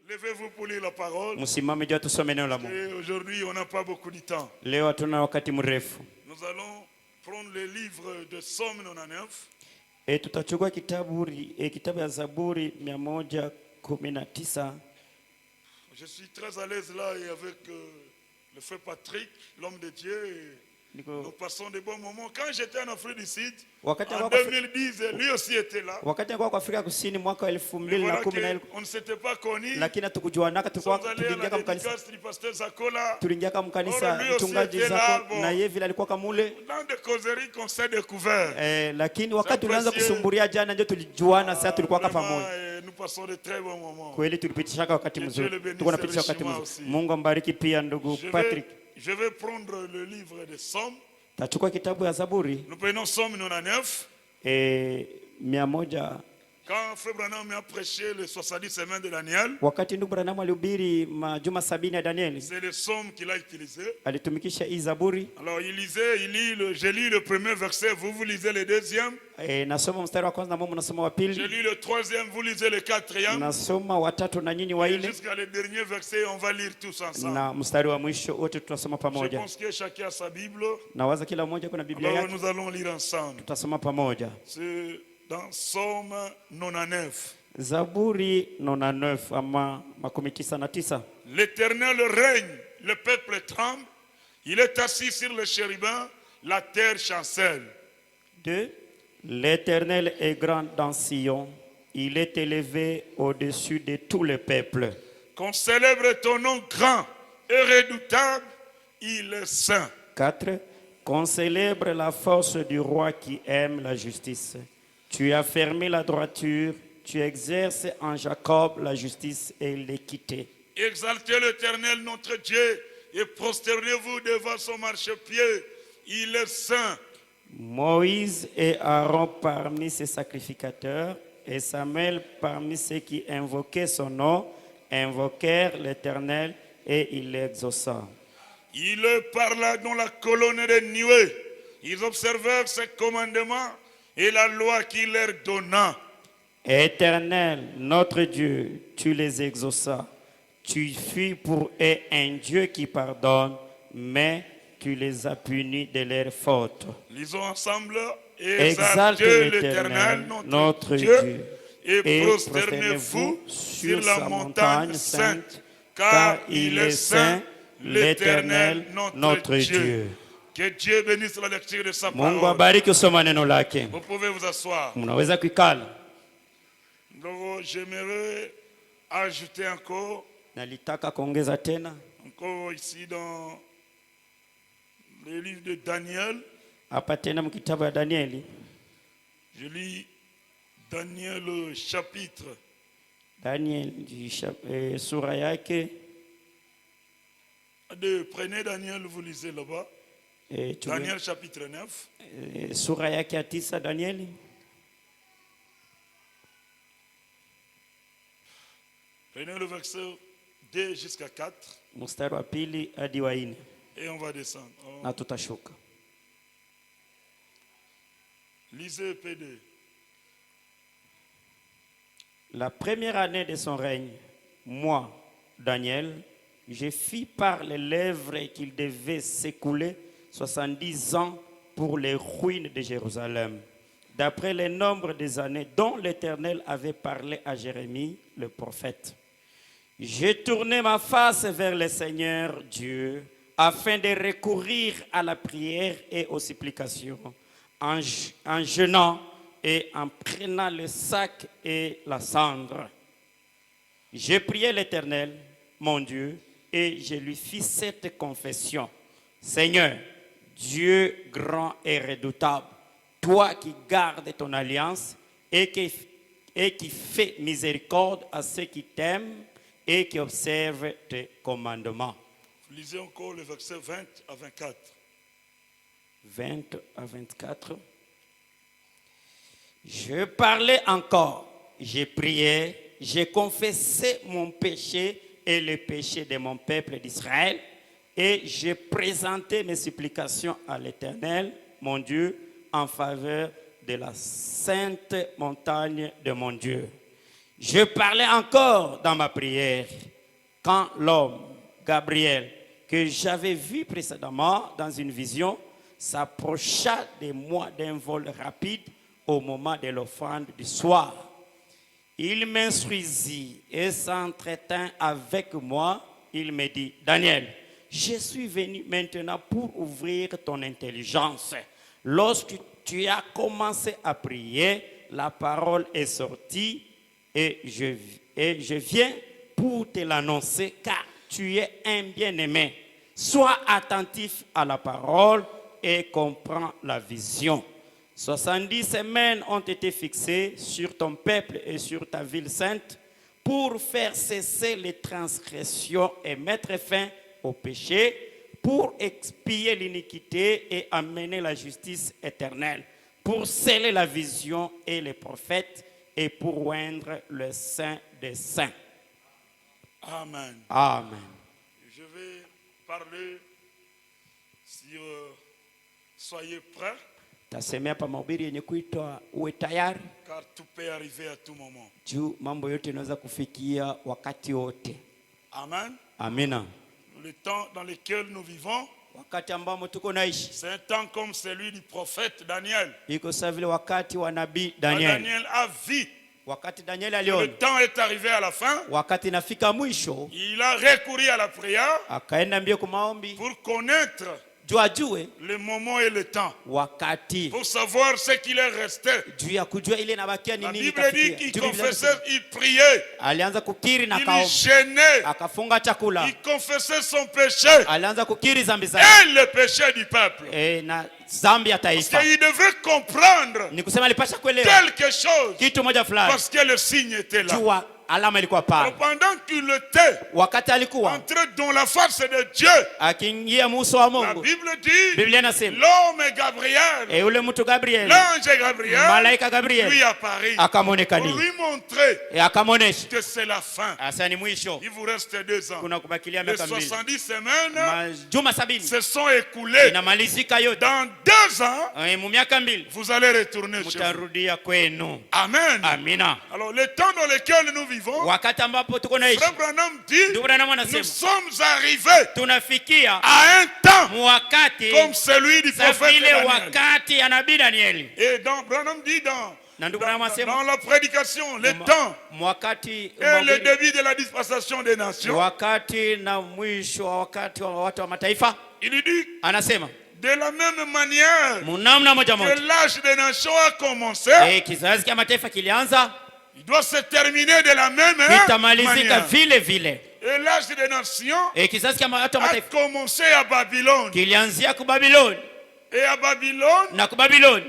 Levez-vous pour lire la parole. Msimame juu tusome neno la Mungu. Et aujourd'hui, on n'a pas beaucoup de temps. Leo hatuna wakati mrefu. Nous allons prendre le livre de Somme 99. Tutachukua kitabu ya Zaburi 119. Je suis très à l'aise là et avec le frère Patrick, l'homme de Dieu. Et nous passons de bons moments. Quand j'étais en Afrique du Sud, en 2010, lui aussi était là. Wakati kwa Afrika Kusini mwaka 2010 on ne s'était pas connus. Lakini tukujuanaka tulikuwa tukiingia kama kanisa. Tuliingia kama kanisa mchungaji zako na yeye vile alikuwa kamule. Dans des causeries qu'on s'est découvert. Lakini wakati tulianza kusumburia jana ndio tulijuana, sasa tulikuwa kama pamoja. Nous passons de très bons moments. Kweli tulipitishaka wakati mzuri. Tuko napitisha wakati mzuri. Mungu ambariki pia ndugu Patrick. Je vais prendre le livre de Somme. Tachukua kitabu ya Zaburi. Nous prenons Somme 99. 100. Quand Frère Branham a prêché les 70 semaines de Daniel, wakati ndugu Branham alihubiri majuma 70 ya Danieli, c'est le Somme qu'il a utilisé. Alitumikisha hii Zaburi. Alors je lis le premier verset, vous lisez le deuxième. Nasoma mstari wa kwanza na mimi nasoma wa pili. Je lis le troisième, vous lisez le quatrième. Nasoma wa tatu na nyinyi wa nne. Jusqu'à le dernier verset, on va lire tous ensemble. Na mstari wa mwisho wote tutasoma pamoja. Je pense que chacun a sa Bible. Nawaza kila mmoja kuna Biblia yake. Alors nous allons lire ensemble. Tutasoma pamoja. C'est dans Somme 99. Zaburi 99 ama 99. L'Éternel règne, le peuple tremble. Il est assis sur le chérubin, la terre chancelle. 2. L'Éternel est grand dans Sion. Il est élevé au-dessus de tous les peuples. Qu'on célèbre ton nom grand et redoutable, il est saint. 4. Qu'on célèbre la force du roi qui aime la justice. Tu as fermé la droiture, tu exerces en Jacob la justice et l'équité. Exaltez l'Éternel notre Dieu et prosternez-vous devant son marchepied. Il est saint. Moïse et Aaron parmi ses sacrificateurs et Samuel parmi ceux qui invoquaient son nom, invoquèrent l'Éternel et il l'exauça. Il parla dans la colonne des nuées. Ils observèrent ses commandements et la loi qu'il leur donna. Éternel, notre Dieu, tu les exauças. Tu fus pour eux un Dieu qui pardonne, mais tu les as punis de leurs fautes. Lisons ensemble. Exaltez l'Éternel, notre Dieu, et prosternez-vous sur la montagne sainte, car il est saint, l'Éternel, notre Dieu. Que Dieu bénisse la lecture de sa parole. Mungu abariki kusoma neno lake. Vous pouvez vous asseoir. Mnaweza kuikala. Donc j'aimerais ajouter encore. Nalitaka kuongeza tena. Encore ici dans le livre de Daniel. Hapa tena mkitabu ya Danieli. Je lis Daniel chapitre. Daniel sura yake. Prenez Daniel, vous lisez là-bas. Daniel chapitre 9. Sura yake ya 9 Danieli. Prenez le verset 2 jusqu'à 4. Mstari wa pili hadi wa 4. Et on va descendre. Na tutashuka. Lisez PD. La première année de son règne, moi, Daniel, je fis par les lèvres qu'il devait s'écouler 70 ans pour les ruines de Jérusalem, d'après le nombre des années dont l'Éternel avait parlé à Jérémie, le prophète. J'ai tourné ma face vers le Seigneur Dieu, afin de recourir à la prière et aux supplications, en jeûnant et en prenant le sac et la cendre. J'ai prié l'Éternel, mon Dieu, et je lui fis cette confession. Seigneur, Dieu grand et redoutable, toi qui gardes ton alliance et qui fais miséricorde à ceux qui t'aiment et qui observent tes commandements. Lisez encore le verset 20 à 24. 20 à 24. Je parlais encore, j'ai prié, j'ai confessé mon péché et le péché de mon peuple d'Israël, et j'ai présenté mes supplications à l'Éternel, mon Dieu, en faveur de la sainte montagne de mon Dieu. Je parlais encore dans ma prière quand l'homme, Gabriel, que j'avais vu précédemment dans une vision, s'approcha de moi d'un vol rapide au moment de l'offrande du soir. Il m'instruisit et s'entretint avec moi. Il me dit, Daniel, je suis venu maintenant pour ouvrir ton intelligence. Lorsque tu as commencé à prier, la parole est sortie et je viens pour te l'annoncer car tu es un bien-aimé. Sois attentif à la parole et comprends la vision. 70 semaines ont été fixées sur ton peuple et sur ta ville sainte pour faire cesser les transgressions et mettre fin au péché, pour expier l'iniquité et amener la justice éternelle, pour sceller la vision et les prophètes et pour oindre le Saint des Saints. Amen. Amen. Je vais parler, si soyez prêts, tasemea pa mahubiri yenye kuitwa uwe tayari, car tout peut arriver à tout moment. Juu mambo yote yanaweza kufikia wakati wote. Amen. Amina. Le temps dans lequel nous vivons, wakati ambamo tuko naishi, c'est un temps comme celui du prophète Daniel. Iko sawa vile wakati wa nabii Daniel. Daniel a vu. Wakati Daniel aliona, le temps est arrivé à la fin. Wakati nafika mwisho, il a recouru à la prière. Akaenda mbio kwa maombi. Pour connaître le moment et le temps. Wakati. Pour savoir ce qu'il est resté. La Bible dit qu'il confessait, il priait. Il gênait. Il confessait son péché. Et le péché du peuple. Parce qu'il devait comprendre quelque chose. Parce que le signe était là. Pendant qu'il était entré dans la face de Dieu, la Bible dit l'homme Gabriel, l'ange Gabriel lui apparut pour lui montrer que c'est la fin. Il vous reste 2 ans. Les 70 semaines se sont écoulées. Dans 2 ans, vous allez retourner chez vous. Amen. Alors le temps dans lequel nous vivons, Frère Branham dit, nous sommes arrivés à un temps comme celui du prophète Daniel. Et Branham dit dans la prédication, le temps et le début de la dispensation des nations, il dit de la même manière que l'âge des nations a commencé, il doit se terminer de la même manière. Et l'âge des nations a commencé à Babylone. Et à Babylone,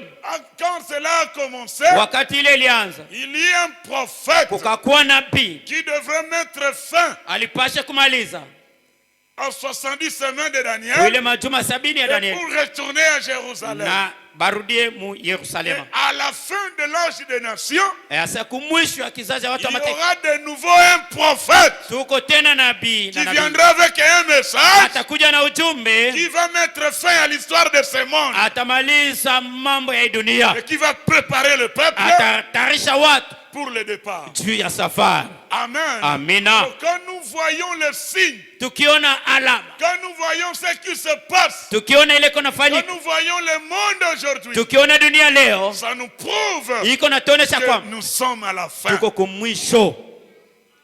quand cela a commencé, il y a un prophète qui devrait mettre fin aux 70 semaines de Daniel et pour retourner à Jérusalem. Et à la fin de l'âge des nations, il y aura de nouveau un prophète qui viendra avec un message qui va mettre fin à l'histoire de ce monde et qui va préparer le peuple pour le départ. Amen. Amina. Donc, quand nous voyons le signe, quand nous voyons ce qui se passe, quand nous voyons le monde aujourd'hui, ça nous prouve que nous sommes à la fin.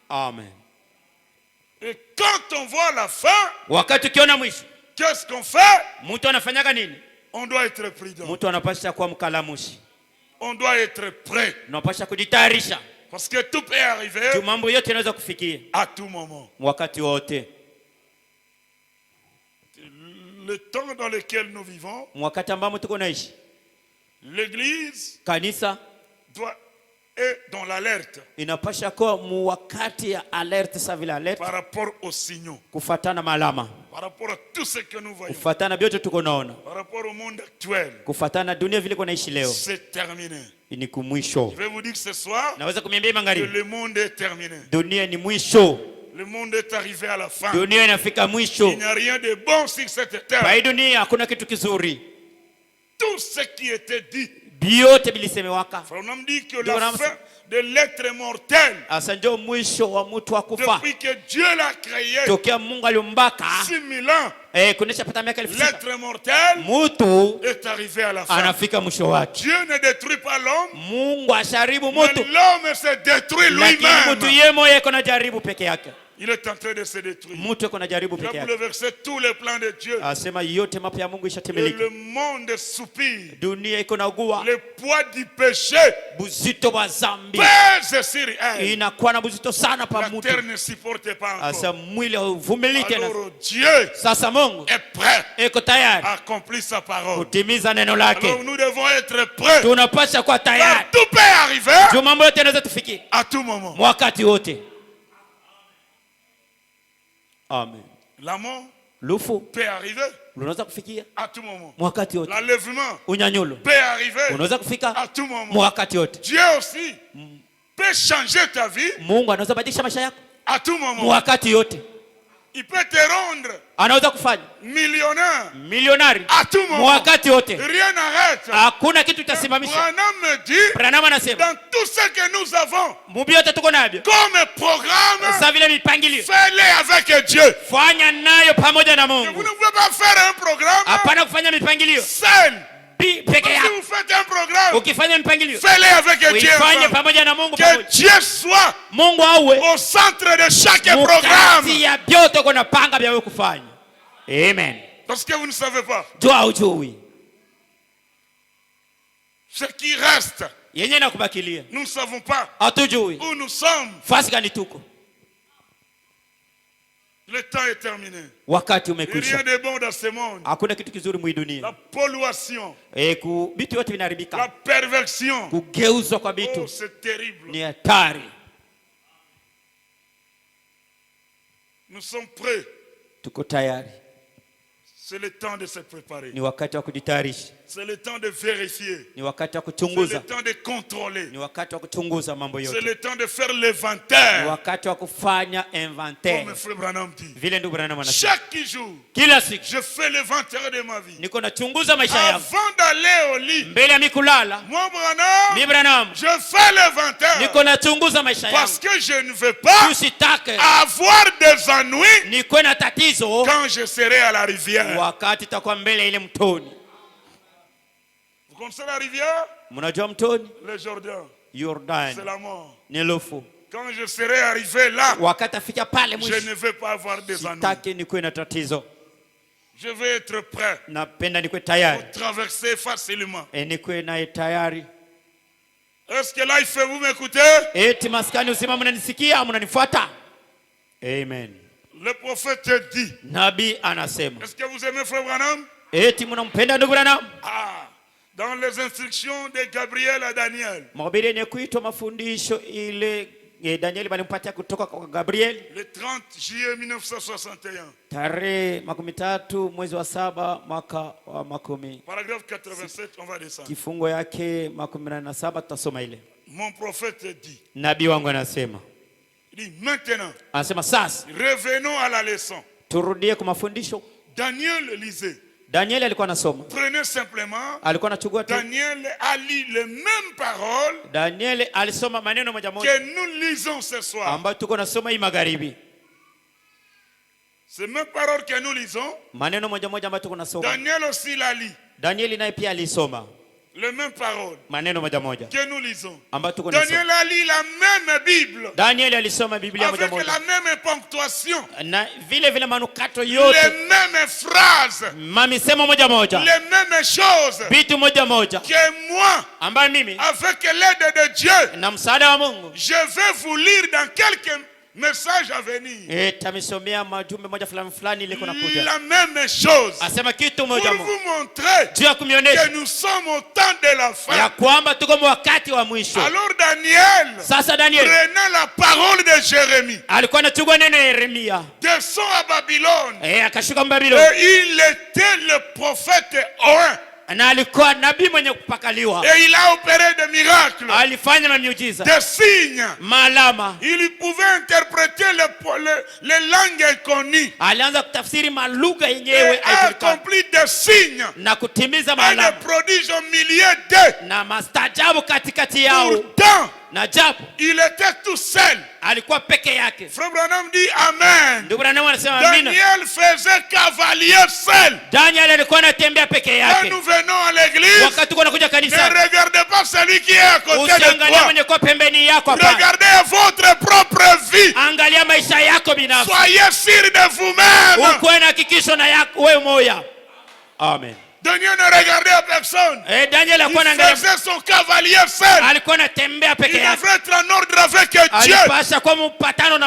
Amen. Et quand on voit la fin, qu'est-ce qu'on fait? On doit être prudent. On doit être prêt. Parce que tout peut arriver à tout moment. Le temps dans lequel nous vivons, l'Église doit être dans l'alerte par rapport aux signaux, par rapport à tout ce que nous voyons, par rapport au monde actuel. C'est terminé. Je vais vous dire ce soir que le monde est terminé. Le monde est arrivé à la fin. Il n'y a rien de bon sur cette terre. Tout ce qui était dit, on dit que la fin de l'être mortel. Depuis que Dieu l'a créé, 6000 ans, l'être mortel est arrivé à la fin. Dieu ne détruit pas l'homme, mais l'homme se détruit lui-même. Il est en train de se détruire. Il a bouleversé tous les plans de Dieu. Et le monde soupire. Le poids du péché pèse sur elle. La terre ne supporte pas encore. Alors Dieu est prêt à accomplir sa parole. Alors nous devons être prêts. Car tout peut arriver à tout moment. Amen. La mort peut arriver à tout moment. L'enlèvement peut arriver à tout moment. Dieu aussi peut changer ta vie à tout moment. Il peut te rendre millionnaire à tout moment. Rien n'arrête. Branham me dit, dans tout ce que nous avons comme programme, fais-le avec Dieu. Vous ne pouvez pas faire un programme seul. Si vous faites un programme, fais-le avec Dieu. Que Dieu soit au centre de chaque programme. Amen. Parce que vous ne savez pas ce qui reste. Nous ne savons pas où nous sommes. Le temps est terminé. Rien de bon dans ce monde. La pollution, la perversion. Oh, c'est terrible. Nous sommes prêts. C'est le temps de se préparer. C'est le temps de vérifier. C'est le temps de contrôler. C'est le temps de faire l'inventaire. Comme Frère Branham dit. Chaque jour, je fais l'inventaire de ma vie. Avant d'aller au lit, moi Branham, je fais l'inventaire. Parce que je ne veux pas avoir des ennuis quand je serai à la rivière. Vous connaissez la rivière? Le Jordan. C'est la mort. Quand je serai arrivé là, je ne vais pas avoir des ennuis. Je vais être prêt pour traverser facilement. Est-ce que là il fait vous m'écouter? Amen. Le prophète dit. Est-ce que vous aimez Frère Branham? Dans les instructions de Gabriel à Daniel. Le 30 juillet 1961. Paragraphe 87, on va descendre. Mon prophète dit. Il dit maintenant. Revenons à la leçon. Daniel lisait. Prenez simplement. Daniel a lu les mêmes paroles que nous lisons ce soir. Ces mêmes paroles que nous lisons, Daniel aussi l'a lu. Les mêmes paroles que nous lisons. Daniel a lu la même Bible. Avec la même ponctuation. Les mêmes phrases. Les mêmes choses. Que moi, avec l'aide de Dieu, je vais vous lire dans quelques message à venir. La même chose. Pour vous montrer que nous sommes au temps de la fin. Alors Daniel, prenant la parole de Jérémie, descend à Babylone. Et il était le prophète Orin. Et il a opéré des miracles, des signes. Il pouvait interpréter les langues inconnues. Et a accompli des signes et des prodiges au milieu d'eux. Pourtant, il était tout seul. Frère Branham dit Amen. Daniel faisait cavalier seul. Quand nous venons à l'église, ne regardez pas celui qui est à côté de toi. Regardez votre propre vie. Soyez sûr de vous-même. Amen. Daniel ne regardait à personne. Il faisait son cavalier seul. Il devrait être en ordre avec Dieu.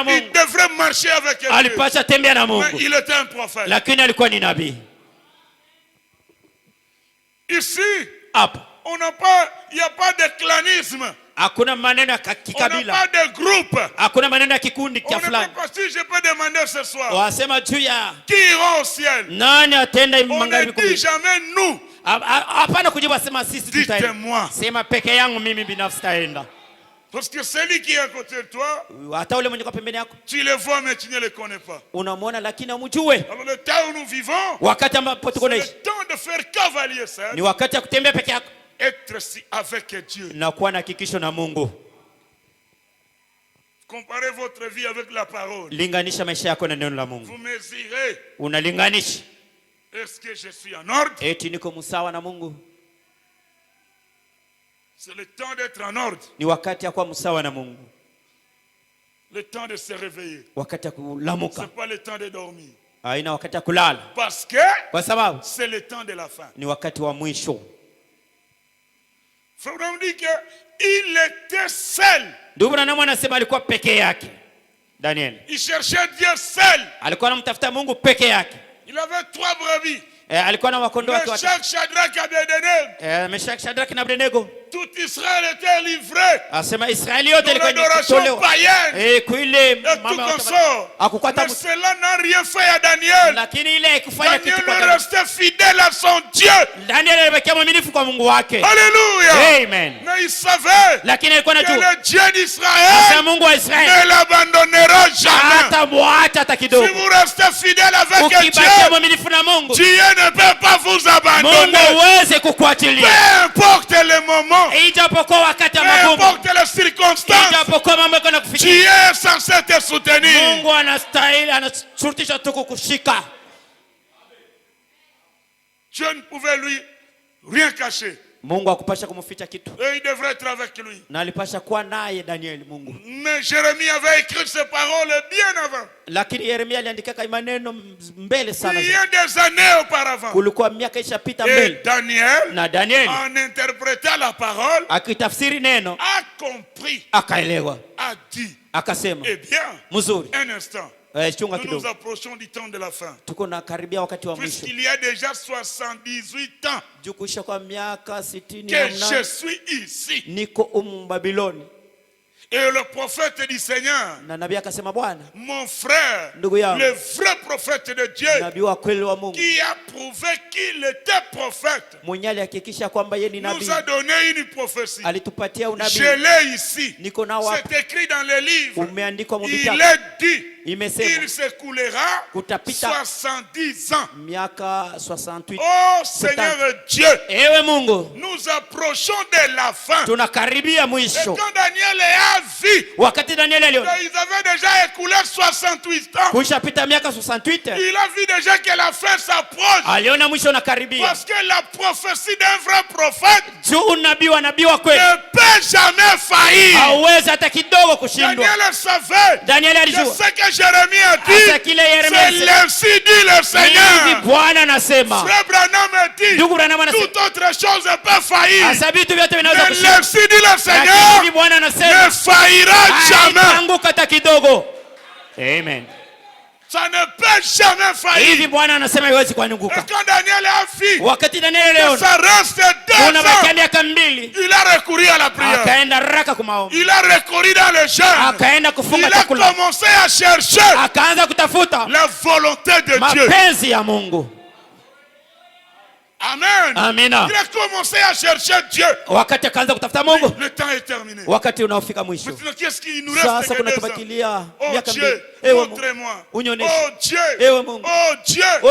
Il devrait marcher avec Dieu. Mais il était un prophète. Ici, il n'y a pas de clanisme. On n'a pas de groupe. On ne peut pas, si je peux demander ce soir, qui ira au ciel? On ne dit jamais nous. Dites-moi. Parce que celui qui est à côté de toi, tu le vois mais tu ne le connais pas. Alors le temps où nous vivons, c'est le temps de faire cavalier seul. Être avec Dieu. Comparez votre vie avec la parole. Vous mesurez. Est-ce que je suis en ordre? C'est le temps d'être en ordre. Le temps de se réveiller. Ce n'est pas le temps de dormir. Parce que c'est le temps de la fin. Frère Branham dit qu'il était seul. Il cherchait Dieu seul. Il avait 3 brebis. Meshach, Shadrach et Abednego. Tout Israël était livré dans l'adoration païenne et tout consort. Mais cela n'a rien fait à Daniel. Daniel restait fidèle à son Dieu. Alléluia. Amen. Mais il savait que le Dieu d'Israël ne l'abandonnera jamais. Si vous restez fidèle avec Dieu, Dieu ne peut pas vous abandonner. Peu importe le moment, peu importe les circonstances, Dieu est censé te soutenir. Dieu ne pouvait lui rien cacher. Et il devrait être avec lui. Mais Jérémie avait écrit ces paroles bien avant. Bien des années auparavant. Et Daniel, en interprétant la parole, a compris, a dit, eh bien, un instant, nous nous approchons du temps de la fin. Puisqu'il y a déjà 78 ans que je suis ici. Et le prophète du Seigneur, mon frère, le vrai prophète de Dieu, qui a prouvé qu'il était prophète, nous a donné une prophétie. Je l'ai ici. C'est écrit dans le livre. Il est dit, il s'écoulera 70 ans. Oh Seigneur Dieu, nous approchons de la fin. Et quand Daniel a vu, ils avaient déjà écoulé 68 ans. Il a vu déjà que la fin s'approche. Parce que la prophétie d'un vrai prophète ne peut jamais faillir. Daniel savait que ce que Jérémie a dit, c'est l'ainsi dit le Seigneur. Frère Branham dit, toute autre chose peut faillir. Mais l'ainsi dit le Seigneur ne faillira jamais. Amen. Ça ne peut jamais faillir. Et quand Daniel a vu que ça reste 2 ans, il a recouru à la prière. Il a recouru dans le jeûne. Il a commencé à chercher la volonté de Dieu. Amen. Il a commencé à chercher Dieu. Le temps est terminé. Maintenant, qu'est-ce qu'il nous reste que 2 ans? Oh Dieu, montrez-moi. Oh Dieu, oh Dieu. Et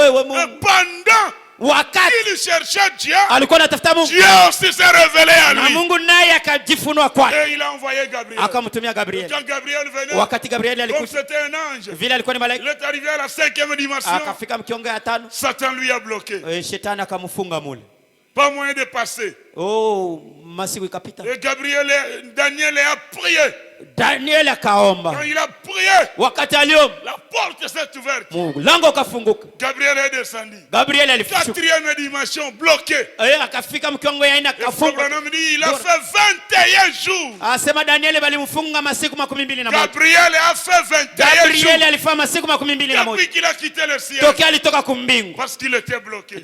pendant wakati il cherchait Dieu, alikuwa anatafuta Mungu, Dieu aussi s'est révélé à na lui. Mungu naye akajifunua kwake, Et il a envoyé Gabriel. akamtumia Gabriel. Quand Gabriel venait, Wakati Gabriel comme alikuja, c'était un ange, vile alikuwa ni il malaika, est arrivé à la 5e dimension. akafika mkiongo ya 5, Satan lui a bloqué. shetani akamfunga mule. Pas moyen de passer. Masiku ikapita. Et Daniel a prié. Daniel akaomba. Quand il a prié, Wakati aliomba, la porte s'est ouverte. mlango ukafunguka. Gabriel est descendu. Gabriel alishuka. 4e dimension bloquée. Akafika mkiongo ya 4 akafunga. Abraham dit, il a fait 21 jours. Asema Daniel balimfunga masiku 21. Gabriel a fait 21 jours. Gabriel alifanya masiku 21. Depuis qu'il a quitté le ciel. Toki alitoka kumbingu. Parce qu'il était bloqué.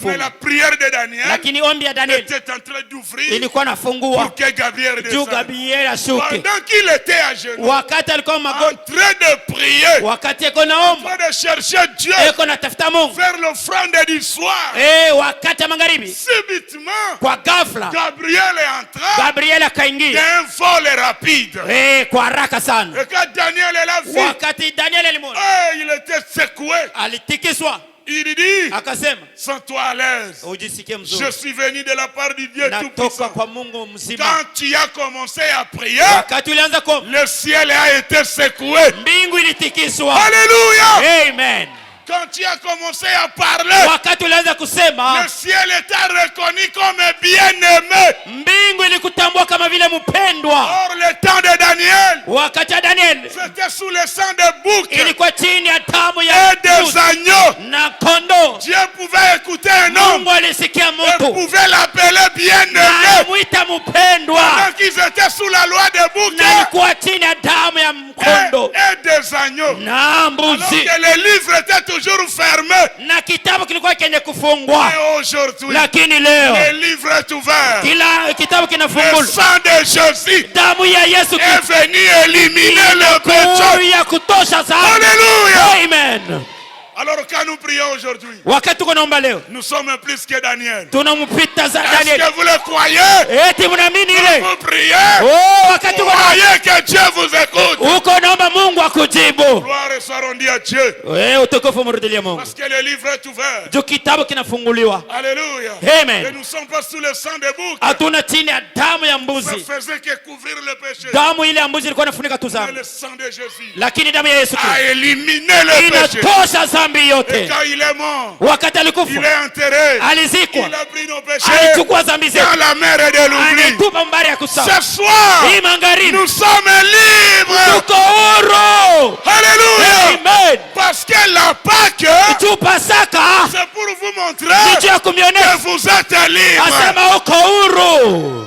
Mais la prière de Daniel lakini ombi ya Daniel était en train d'ouvrir ilikuwa nafungua pour que Gabriel descende. Gabriel ashuke. Pendant qu'il était à genoux, wakati alikuwa en magoti, train de prier, wakati eko en naomba, train de chercher Dieu, eko natafuta Mungu, faire l'offrande du soir, wakati magharibi, subitement, kwa ghafla Gabriel est entré Gabriel akaingia d'un vol rapide. kwa haraka sana. Et quand Daniel est là, Wakati Daniel alimwona, il était secoué. alitikiswa, Il dit, akasema, sens-toi à l'aise. ujisikie Je mzuri, suis venu de la part du Dieu natoka Tout-Puissant. kwa Mungu mzima. Quand tu as commencé à prier, Wakati ulianza kuomba, le ciel a été secoué. mbingu ilitikiswa. Alléluia. Amen. Quand tu as commencé à parler, Wakati ulianza kusema, le ciel était reconnu comme bien-aimé. mbingu ilikutambua kama vile mpendwa. Or, le temps de Daniel, Wakati wa Daniel c'était sous le sang de bouc ilikuwa chini ya damu ya et des agneaux. na kondoo. Dieu pouvait écouter un homme Mungu alisikia et mtu pouvait l'appeler na bien-aimé. alimwita mpendwa, Quand ils étaient sous la loi de bouc na ilikuwa chini ya damu ya mkondo et des agneaux. na Alors mbuzi, que les livres étaient toujours fermés. na kitabu kilikuwa kenye kufungwa. Et aujourd'hui, Lakini leo le livre est ouvert. kila kitabu Le kinafungulwa. sang de Jésus Damu ya Yesu est venu éliminer le péché. Kristo ya kutosha sana. Alléluia. Amen. Alors quand nous prions aujourd'hui, Wakati tuko naomba leo, nous sommes plus que Daniel. tunampita za Est-ce Daniel. que vous le croyez? Eti mnaamini ile? Vous priez, Wakati tuko naomba, croyez que Dieu vous écoute. uko naomba Mungu akujibu. Gloire soit rendue à Dieu. Utukufu mrudilie Mungu. Parce que le livre est ouvert. Juu kitabu kinafunguliwa. Alléluia. Amen. Et nous ne sommes pas sous le sang des boucs. Hatuna chini ya damu ya Ça mbuzi. faisait que couvrir le péché. Damu ile ya mbuzi ilikuwa inafunika tu Mais dhambi. le sang de Jésus Lakini damu ya Yesu a Kristo éliminé le péché. inatosha dhambi Et yote. quand il est mort, Wakati il alikufa, est enterré. alizikwa, Il a pris nos péchés alichukua dhambi zetu, dans la mer de l'oubli. alitupa mbari ya kusahau. Ce soir, Hii magharibi nous sommes libres. tuko huru. Alléluia. Amen. Parce que la Pâque, Juu Pasaka c'est pour vous ni montrer juu ya kumwonyesha que vous êtes libres. asema uko huru.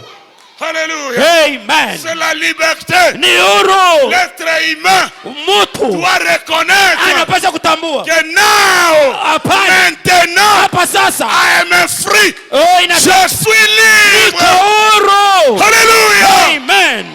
Alléluia. Amen. C'est la liberté. Ni huru. L'être humain Mtu doit reconnaître anapaswa kutambua que now, hapana, maintenant, hapa sasa I am free. ina Je suis niko libre. huru. Alléluia. Amen.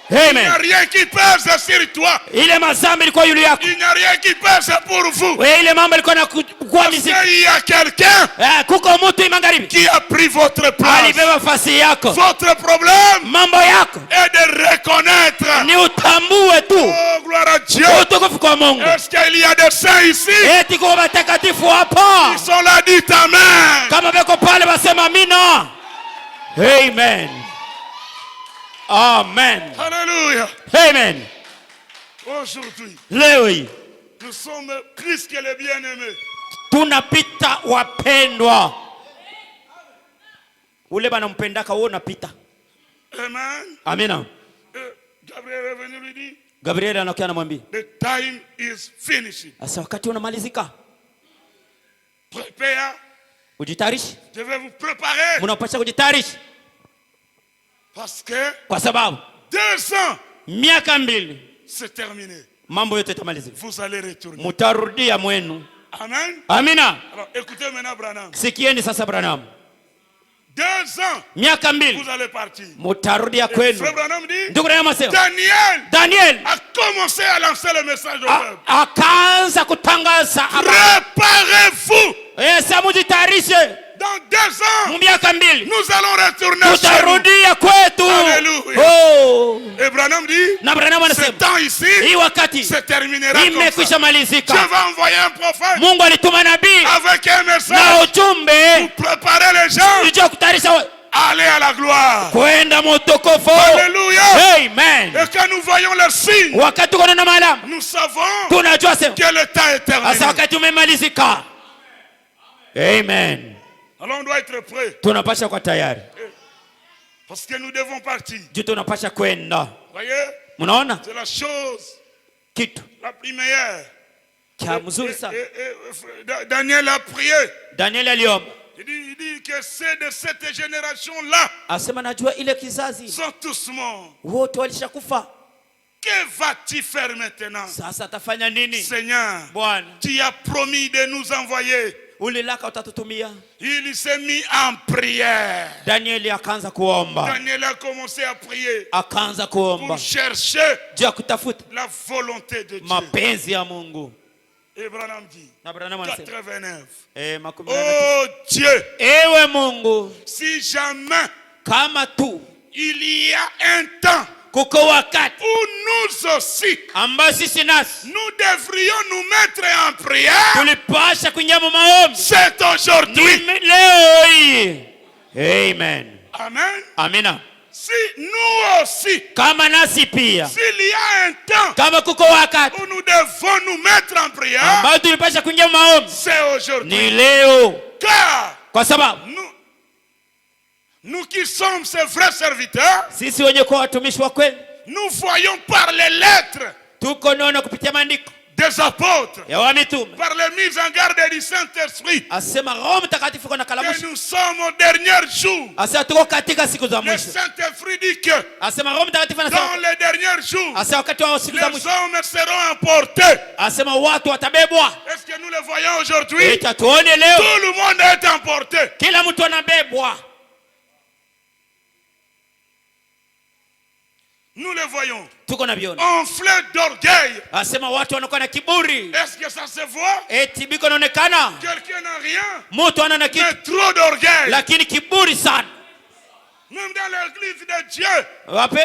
Il n'y Amen. a rien qui pèse sur toi. Ile mazambi ilikuwa yule yako. Il n'y a rien qui pèse pour vous. Wewe ile mambo ilikuwa na kwa Parce mizigo. qu'il y a quelqu'un Kuko mtu magharibi qui a pris votre place. alibeba nafasi yako. Votre problème Mambo yako est de reconnaître. ni utambue tu. Oh, gloire à Dieu. Utukufu kwa Mungu. Est-ce qu'il y a des saints ici? Eti kwa watakatifu hapa. Ils sont là, dites amen. Kama beko pale basema amina. Amen. Amen. Alléluia. Amen. Aujourd'hui, Leo hii nous sommes plus que les bien-aimés. tunapita wapendwa. Ule bana mpendaka wewe unapita. Amen. Amina. Gabriel est venu lui dire, Gabriel anakuja anamwambia, the time is finishing. asa wakati unamalizika. Prepare. Ujitayarishe. Je vais vous préparer. Mnapaswa kujitayarisha Parce que kwa sababu 2 ans, miaka 2 c'est terminé. mambo yote yatamalizika. Vous allez retourner. Mutarudia mwenu. Amen. Amina. Alors écoutez maintenant Branham. Sikieni sasa Branham. 2 ans, Miaka 2 vous allez partir. mutarudia kwenu. Frère Branham dit, Ndugu Branham asema, Daniel Daniel a commencé à lancer le message au peuple. akaanza kutangaza habari. Préparez-vous. Sasa mujitayarishe. Dans 2 ans, Mumiaka mbili nous allons retourner chez tutarudia kwetu. Alléluia. Oh. Et Branham dit, Na Branham ce anasema temps ici hii wakati se terminera comme imekwisha ça. malizika. Dieu va envoyer un prophète Mungu alituma nabii avec un na message ujumbe pour préparer les gens ili kutayarisha aller à la gloire. kwenda mutukufu. Alléluia. Amen. Et quand nous voyons le signe, Wakati kuna na malama nous savons tunajua sema que le temps est terminé. asa wakati umemalizika. Amen. Alors on doit être prêt. Tunapasha kwa tayari. Parce que nous devons partir. Juu tunapasha kwenda. Voyez? Munaona? C'est la chose Kitu la plus meilleure. cha mzuri sana. Daniel a prié. Daniel aliomba. Il dit que c'est de cette génération-là. Asema najua ile kizazi Sont tous morts. wote walishakufa. Que vas-tu faire maintenant? Sasa atafanya nini? Seigneur, Bwana, tu as promis de nous envoyer. ulilaka utatutumia. Il s'est mis en prière. Danieli akaanza kuomba. Daniel a commencé à prier Akaanza kuomba pour chercher juu ya kutafuta la volonté de Dieu. mapenzi ya Mungu. Et Branham dit, Na Branham anasema 89. makumi Oh Dieu, ewe Mungu, si jamais kama tu il y a un temps kuko wakati où nous aussi, ambao sisi nasi nous devrions nous mettre en prière, tulipasha kuingia mu maombi, c'est aujourd'hui. ni leo hii. Amen. Amen. Amina. Si nous aussi, Kama nasi pia s'il y a un temps kama kuko wakati où nous devons nous mettre en prière, ambao tulipasha kuingia mu maombi, c'est aujourd'hui. ni leo. Car Kwa sababu nous qui sommes ses vrais serviteurs, sisi wenye kuwa watumishi wa kweli nous voyons par les lettres tuko naona kupitia maandiko des apôtres, ya wa mitume, par les mises en garde du Saint-Esprit, asema Roho Mtakatifu kuna que kalamusha, nous sommes au dernier jour. asema tuko katika siku za Le mwisho, Saint-Esprit dit que asema Roho Mtakatifu dans anasema, les derniers jours, asema wakati wa siku za les mwisho, hommes seront emportés. asema watu watabebwa. Est-ce que nous le voyons aujourd'hui? Ita tuone leo Tout le monde est emporté. kila mtu anabebwa. Nous le voyons. Tuko na viona, Enflé d'orgueil. asema watu wanakuwa na kiburi. Est-ce que ça se voit? Eti biko naonekana Quelqu'un n'a rien, mtu ana na kitu mais trop d'orgueil. lakini kiburi sana. Même dans l'église de Dieu, Wape,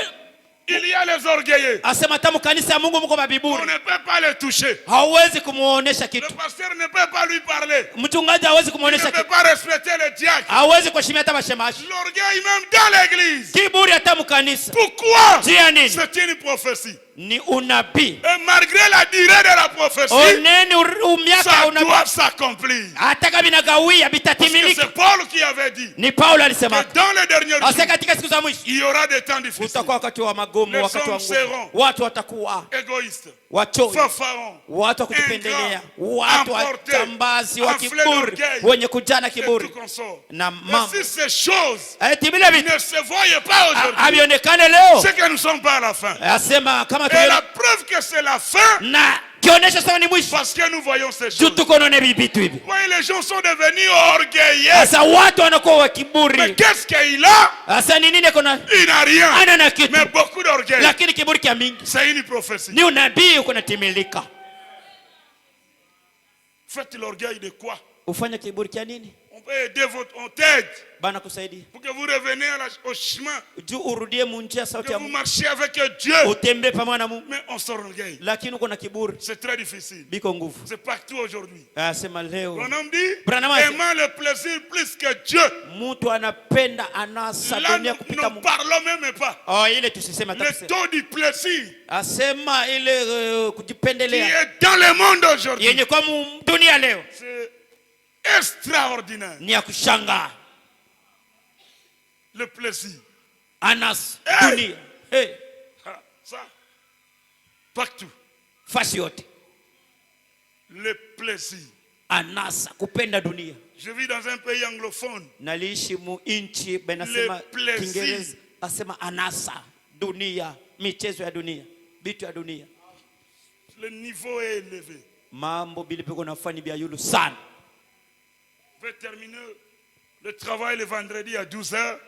il y a les orgueilleux. asema hata kanisa ya Mungu mko On mabiburi, ne peut pas les toucher. hauwezi kumuonesha Le kitu. pasteur ne peut pas lui parler. Mchungaji hawezi Il ne kumuonesha peut kitu, pas respecter le diacre. hawezi kuheshimia hata mashemashi. L'orgueil même dans l'église. Kiburi hata mkanisa. Pourquoi? Juu ya nini? C'est une prophétie. Ni unabii. Et malgré la durée de la prophétie, Oneni miaka ça unabii doit s'accomplir. hata kama inagawia Parce que bitatimilika. c'est Paul qui avait dit Ni Paulo alisema, que dans les derniers asa jours, katika siku za mwisho il y aura des temps difficiles. utakuwa wakati wa magumu, Les wakati wa hommes seront ngumu. Watu watakuwa égoïstes, wachoyo, fanfarons, watu wa kujipendelea, watu emportés, wajambazi wa enflés kiburi, d'orgueil, wenye kujana et tout kiburi consort. na Mais mambo. si ces choses Eti vile vitu ne se voyaient pas aujourd'hui, havionekane leo, c'est que nous ne sommes pas à la fin. asema kama Et la preuve que c'est la fin, na kionyesha sawa ni mwisho, parce que nous voyons ces juu choses. tuko naona vitu hivi. Vous voyez, les gens sont devenus orgueilleux. Sasa watu wanakuwa wa Mais kiburi. qu'est-ce qu'il a? Sasa ni nini? Kuna Il n'a rien, ana na kitu mais beaucoup d'orgueil. lakini kiburi kia mingi. C'est une prophétie. Ni unabii uko natimilika. Faites l'orgueil de quoi? Ufanya kiburi kia nini? On peut aider on t'aide Bana kusaidia pour que vous reveniez au chemin, juu urudie munjia sauti que ya vous Mungu, marchiez avec Dieu. utembee pamoja na Mungu, Mais on s'orgueille. lakini uko na kiburi, C'est très difficile. biko nguvu. C'est partout aujourd'hui. Asema leo Branham dit, Branham asema, aimant le plaisir plus que Dieu. mtu anapenda anasa Là, dunia nous kupita ne Mungu. parlons même pas. Oh, ile tusisema Le takusema. taux du plaisir Asema ile qui kujipendelea est dans le monde aujourd'hui, yenye kwa dunia leo c'est extraordinaire. ni ya kushangaa. Le plaisir. Anas Hey! dunia, hey, Ah, ça, partout. fasi yote Le plaisir. anasa, kupenda dunia. Je vis dans un pays anglophone. Naliishi mu inchi benasema Le plaisir. Kiingereza, asema anasa dunia, michezo ya dunia, bitu ya dunia, Le niveau est élevé. mambo bilipiko nafani bia yulu sana. Je vais terminer le travail le vendredi à 12h.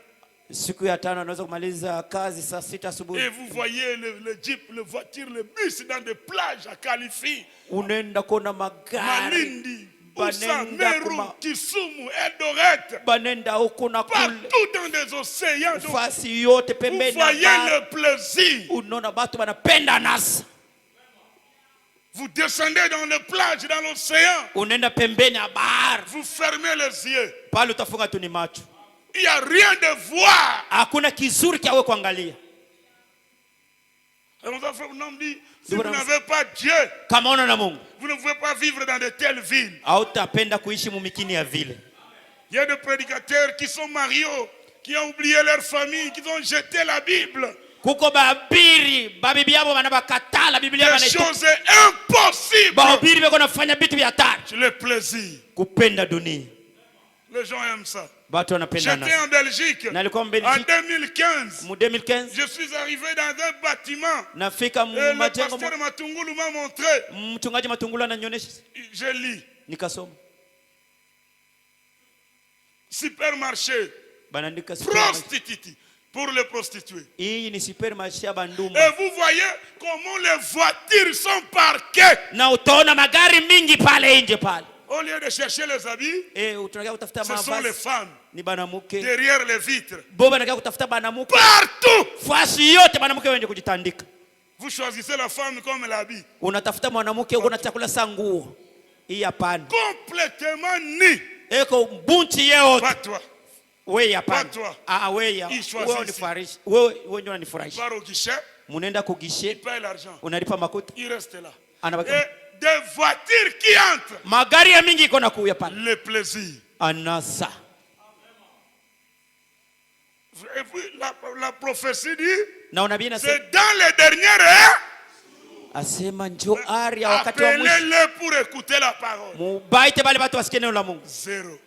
Siku ya tano anaweza kumaliza kazi saa 6 Et asubuhi. vous voyez le jeep, le voiture, le bus dans des plages à Califi, Unaenda kuona magari Malindi, Oussa, Meru, Kisumu, Eldoret, partout dans des océans. Donc, vous voyez le plaisir. Vous descendez dans les plages, dans l'océan. Vous fermez les yeux. Il n'y a rien de voir. Si vous n'avez pas Dieu, vous ne pouvez pas vivre dans de telles villes. Il y a des prédicateurs qui sont mariés, qui ont oublié leur famille, qui ont jeté la Bible. Des choses impossibles. C'est le plaisir. Les gens aiment ça. J'étais en Belgique en 2015. Je suis arrivé dans un bâtiment. Et le pasteur Matungulu m'a montré. Je lis. Supermarché. Prostituée. Pour les prostituées. Et vous voyez comment les voitures sont parquées. Au lieu de chercher les habits, ce sont les femmes derrière les vitres. Partout. Vous choisissez la femme comme l'habit. Complètement nu. Pas toi. Pas toi. Il choisit. Par au guichet. Il paye l'argent. Il reste là. Et des voitures qui entrent. Le plaisir. Et puis la prophétie dit, c'est dans les dernières heures. Appelez-les pour écouter la parole. Zéro.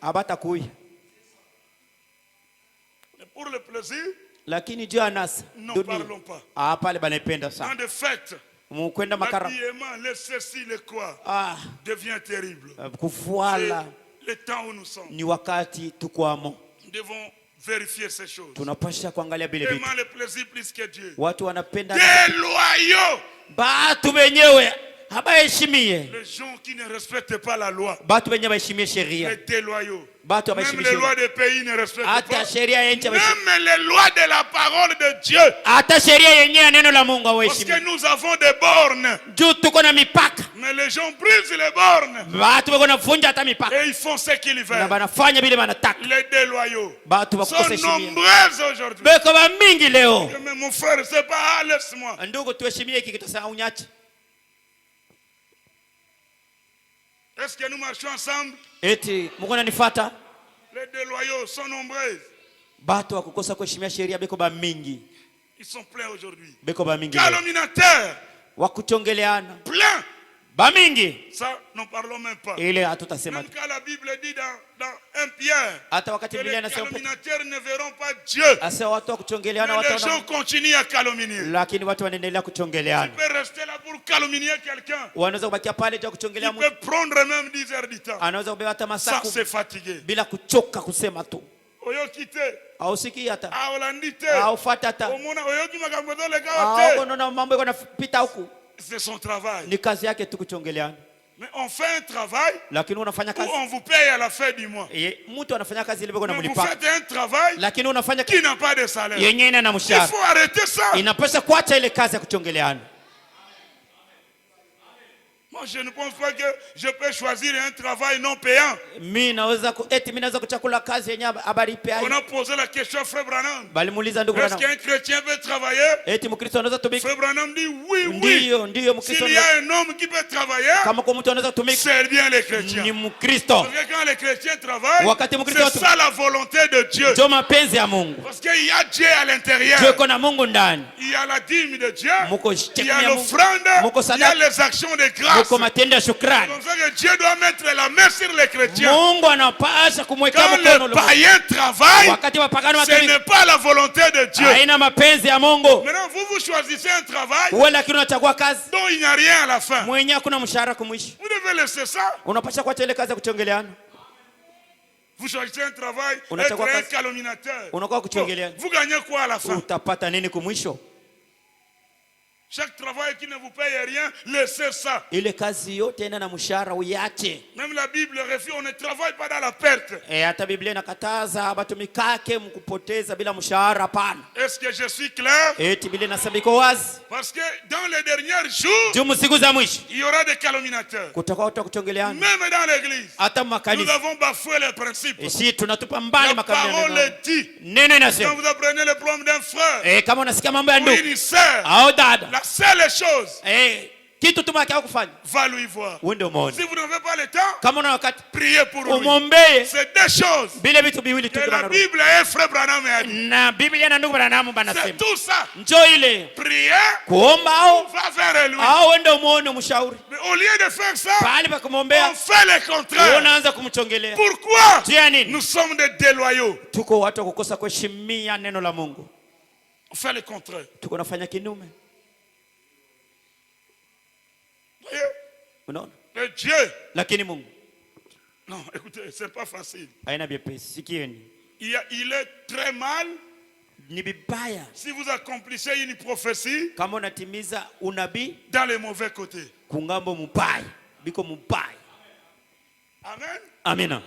Et pour le plaisir, n'en parlons pas. Dans des fêtes, l'habillement, le ceci, le quoi, devient terrible. Le temps où nous sommes. Nous devons vérifier ces choses. Vraiment le plaisir plus que Dieu. Des loyaux. Les gens qui ne respectent pas la loi. Les déloyaux. Même les lois des pays ne respectent pas. Même les lois de la parole de Dieu. Parce que nous avons des bornes. Mais les gens brisent les bornes. Et ils font ce qu'ils veulent. Les déloyaux sont nombreux aujourd'hui. Mais mon frère, c'est pas, laisse-moi. Est-ce que nous marchons ensemble? Les déloyaux sont nombreux. Ils sont pleins aujourd'hui. Calomniateurs. Pleins. Ça, n'en parlons même pas. Même quand la Bible dit dans 1 Pierre que les calomniateurs ne verront pas Dieu. Mais les gens continuent à calomnier. Tu peux rester là pour calomnier quelqu'un. Tu peux prendre même 10 heures du temps. Ça, c'est fatigué. Oyo kite. Aolandite. Omona oyo kimakambodo le kaote. C'est son travail. Mais on fait un travail où on vous paye à la fin du mois. Mais vous faites un travail qui n'a pas de salaire. Il faut arrêter ça. Moi, je ne pense pas que je peux choisir un travail non payant. On a posé la question à Frère Branham. Est-ce qu'un chrétien peut travailler? Frère Branham dit oui. S'il y a un homme qui peut travailler, c'est bien les chrétiens. Parce que quand les chrétiens travaillent, c'est ça la volonté de Dieu. Parce qu'il y a Dieu à l'intérieur. Il y a la dîme de Dieu. Il y a l'offrande. Il y a les actions de grâce. C'est comme ça que Dieu doit mettre la main sur les chrétiens. Quand les païens travaillent, ce n'est pas la volonté de Dieu. Maintenant, vous choisissez un travail dont il n'y a rien à la fin. Vous devez laisser ça. Vous choisissez un travail, être un calomniateur. Vous gagnez quoi à la fin? Chaque travail qui ne vous paye rien, laissez ça. Ile kazi yote ina na mshahara uiache. Même la Bible refuse, on ne travaille pas dans la perte. Hata Biblia inakataza batumikake mkupoteza bila mshahara pana. Est-ce que je suis clair? Biblia inasema iko wazi. Parce que dans les derniers jours, siku za mwisho, il y aura des calomniateurs. Kutakuwa watu kuchongeleana. Même dans l'église. Hata makanisa. Nous avons bafoué les principes. Sisi tunatupa mbali makanisa. La parole dit. Neno inasema. Quand vous apprenez le problème d'un frère. Kama unasikia mambo ya ndugu. Une sœur. Au dada. La seule chose. Kitu tumaki kufanya. Va lui voir. Si vous n'avez pas le temps. Kama una wakati. Priez pour lui. C'est deux choses. Bila vitu viwili tu. Que la Bible et frère Branham a dit. Na Biblia na ndugu Branham banasema. C'est tout ça. Njoo ile. Prier. Kuomba au. Va vers lui. Au ende umuone mshauri. Mais au lieu de faire ça. Pale pa kumwombea. On fait le contraire. Unaanza kumchongelea. Pourquoi? Nous sommes des déloyaux. Tuko watu wa kukosa kuheshimia neno la Mungu. On fait le contraire. Tuko nafanya kinyume. Unaona? Mais Dieu. Lakini Mungu. Non, écoutez, c'est pas facile. Haina biepesi. Sikieni. Il est très mal. Ni bibaya. Si vous accomplissez une prophétie. Kama unatimiza unabii. Dans les mauvais côtés. Kungambo mubaya. Biko mubaya. Amen. Amina.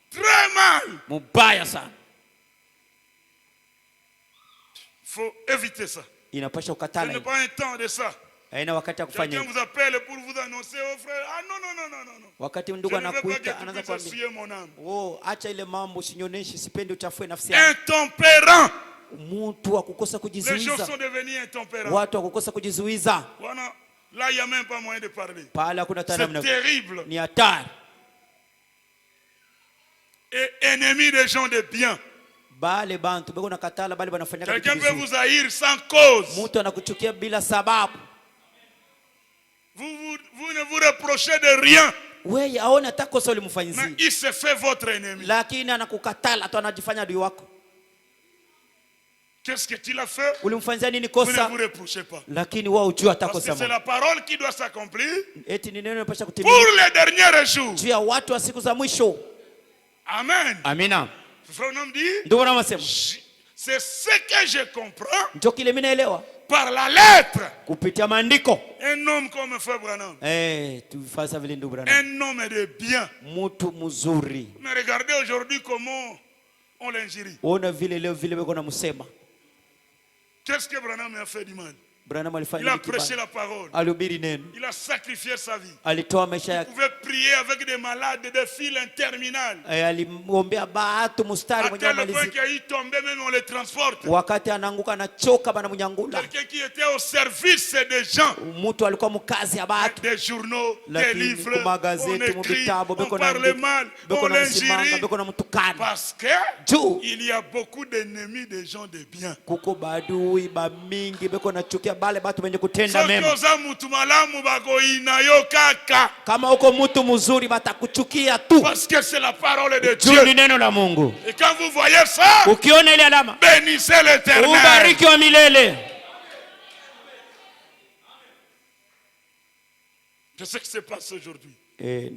Très mal. Mubaya sana. Faut éviter ça. Inapasha ukatala. Ce n'est pas un temps de ça. Quelqu'un vous appelle pour vous annoncer au frère. Ah non. Wakati ndugu anakuita anaanza kuambia. Acha ile mambo usinyoneshe, sipendi uchafue nafsi yako. Intempérant. Mtu wa kukosa kujizuiza. Les gens sont devenus intempérants. Watu wa kukosa kujizuiza. Voilà. Là il y a même pas moyen de parler. Pale hakuna namna. C'est terrible. Ni hatari. Et ennemi des gens de bien. Bale bantu bego nakatala bale banafanya kazi. Quelqu'un peut vous haïr sans cause. Mtu anakuchukia bila sababu. Vous ne vous reprochez de rien. Wewe aone atakosa ulimfanyizia. Mais il se fait votre ennemi. Lakini anakukatala tu anajifanya adui wako. Qu'est-ce que tu as fait? Ulimfanyizia nini kosa? Vous ne vous reprochez pas. Lakini wao ujua atakosa. Parce que c'est la parole qui doit s'accomplir. Eti ni neno linapaswa kutimia. Pour les derniers jours. Juu ya watu wa siku za mwisho. Amen. Amina. Frère Nam dit. Ndio wanasema. C'est ce que je comprends. Ndio kile mimi naelewa. Par la lettre. Kupitia maandiko. Un homme comme Frère Branham. Tufasa vile ndugu Branham. Un homme de bien. Mtu mzuri. Mais regardez aujourd'hui comment on l'injurie. Ona vile leo vile beko namsema. Qu'est-ce que Branham a fait du mal? Il a prêché la parole. Il a sacrifié sa vie. Il pouvait prier avec des malades, des files interminables. À tel point qu'il tombait, même on les transporte. Quelqu'un qui était au service des gens. Avec des journaux, des livres, on écrit, on parle mal, on l'injurie. Parce qu'il y a beaucoup d'ennemis des gens de bien. Bale batu wenye kutenda mema. Kama uko mtu mzuri batakuchukia tu. Parce que c'est la parole de Dieu. Ni neno la Mungu. Et quand vous voyez ça, ukiona ile alama, bénissez l'Éternel. Ubariki wa milele. Je sais que c'est passé aujourd'hui. Je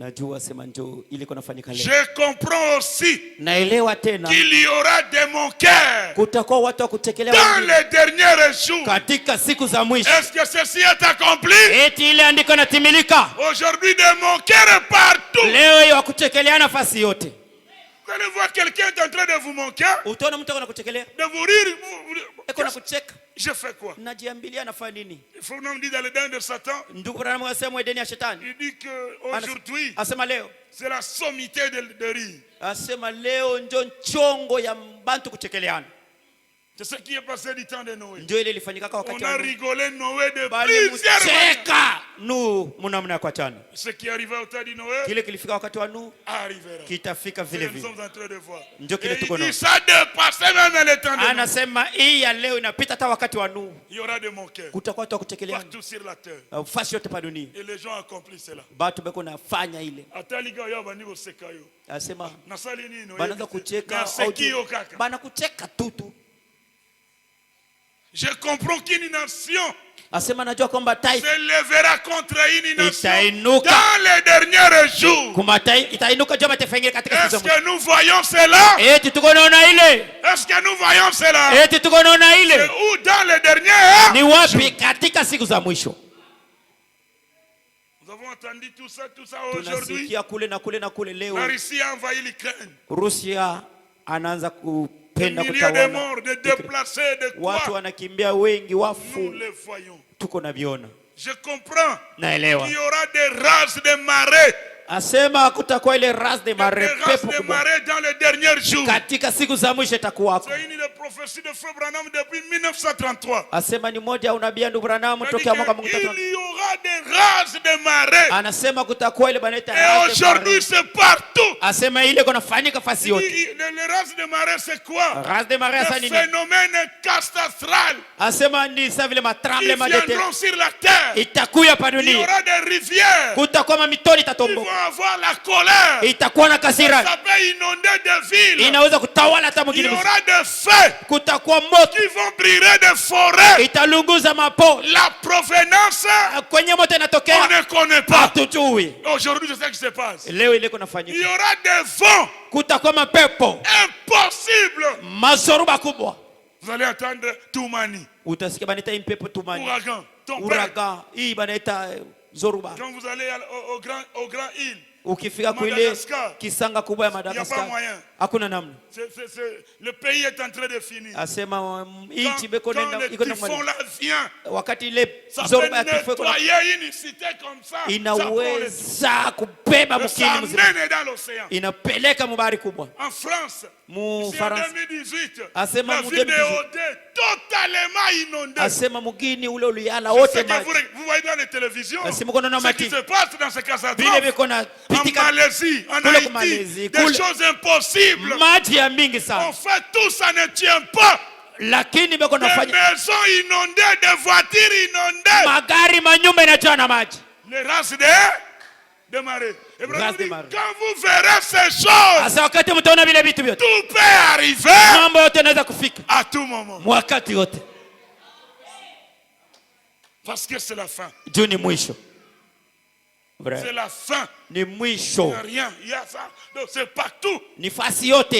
comprends aussi naelewa tena qu'il y aura de mon cœur kutakuwa watu wa kutekelea dans les derniers jours. Katika siku za mwisho. Est-ce que ceci est accompli? Eti ile andiko natimilika. Aujourd'hui de mon cœur partout. Leo hiyo kutekelea nafasi yote. Vous allez voir quelqu'un est en train de vous manquer. Utaona mtu anakutekelea. De vous rire. Je fais quoi? Najiambilia nafanya nini? Il faut nous dire dans le dents de Satan. Ndugu Branham asema edeni ya shetani. Il dit que aujourd'hui asema leo c'est la sommité de rire. Asema leo ndio nchongo ya bantu kuchekeleana. C'est ce qui est passé du temps de Noé. Ndio ile ilifanyika wakati wa Noé. On a rigolé Noé de plusieurs fois. Mnamna kwa tano. Ce qui arriva au temps de Noé. Kile kilifika wakati wa Nuhu arrivera. Kitafika vile vile. Nous sommes en train de voir. Ndio kile tuko nayo. Ça dépasse même le temps de Noé. Anasema hii ya leo inapita hata wakati wa Nuhu. Il y aura de mon cœur. Kutakuwa watu kuchekeleana. Partout sur la terre. Fasi yote pa dunia. Et les gens accomplissent cela. Batu beko nafanya ile. Ataliga yao bani bosekayo. Asema nasali nini? Banaanza kucheka. Bana kucheka tu. Je comprends qu'une nation asema najua kwamba taifa se lèvera contre une nation itainuka dans les derniers jours. Itainuka juu mataifa mengine katika siku za Est-ce mwisho. que nous voyons cela? Eti tuko naona ile? Est-ce que nous voyons cela? Eti tuko naona ile? C'est où dans les derniers ni wapi katika siku za mwisho? Nous avons entendu tout ça aujourd'hui. Tunasikia kule na kule na kule leo. La Russie a envahi l'Ukraine. Rusia anaanza kupenda Des kutawala. milliers de morts, de déplacés, de quoi? Watu wanakimbia wengi, wafu. Nous les voyons. Tuko na viona. Je comprends Naelewa. qu'il y aura des rases de marées. Asema kutakuwa ile ras de mare, Des rases de marées dans les derniers jours. katika siku za mwisho itakuwako. C'est une des prophéties de Frère Branham depuis 1933. Asema ni moja unabii ndugu Branham Il tokea mwaka 1933. y aura des rases de marées. Anasema kutakuwa ile banaita Et ras de aujourd'hui mare. c'est partout. Asema ile kunafanyika fasi yote. Les rases de marées c'est quoi? Ras de mare asa Un nini? phénomène catastral. Asema ni sawa vile Ils matremblement de terre. viendront sur la terre. Itakuya pa Il y dunia. aura des rivières. Kutakuwa mitoni Ils vont itatomboka. avoir la colère. Itakuwa na kasira. Ça peut inonder des villes. Inaweza kutawala hata Il y mwingine. aura des feux Kutakuwa moto. qui vont brûler des forêts. Italunguza mapo. La provenance, Kwenye moto on inatokea. ne connaît pas. Hatujui. Aujourd'hui, je sais ce qui se passe. Leo ile Il kunafanyika. y aura des vents Kutakuwa mapepo. impossibles. Mazoruba kubwa. Vous allez entendre Toumani, Utasikia banaita hii pepo tumani. ouragan, ton père. Uraga. Hii banaita zoruba. Quand vous allez au grand île, Ukifika kule Madagascar. kisanga kubwa ya il n'y a pas Madagascar. moyen. Hakuna namna. Le pays est en train de finir. Asema Quand, nchi beko quand nenda le iko na typhon là vient, wakati ile ça peut zoruba ya kifo iko na- nettoyer une cité comme ça. Ça prend le- inaweza kubeba et mkini ça mzima, mène dans l'océan. inapeleka mubari kubwa. En France, Mu ici en Faransa 2018, Asema la mu ville de 2018. Odé totalement inondée. asema mugini ule uliala C'est wote ce que maji. vous voyez dans les télévisions. Asema kuna na Ce qui mati se passe dans ces vile catastrophes. biko na En pitika Malaisie, en Kule Haïti, Malaisie, des kule- choses impossibles. maji ya mingi On sana, fait tout, ça ne tient pas. lakini biko Des nafanya maisons inondées, des voitures inondées. magari manyumba inajaa na maji. Les races de marée. Et Branham Races de dit, marée. quand vous verrez ces choses, Asa wakati mtaona vile vitu vyote, tout peut arriver mambo yote yanaweza kufika à tout moment. wakati wote, Parce que c'est la fin. juu ni mwisho. Vrai. C'est la fin. Ni Il mwisho, n'y a rien. Il y a ça. Donc c'est partout. ni fasi yote.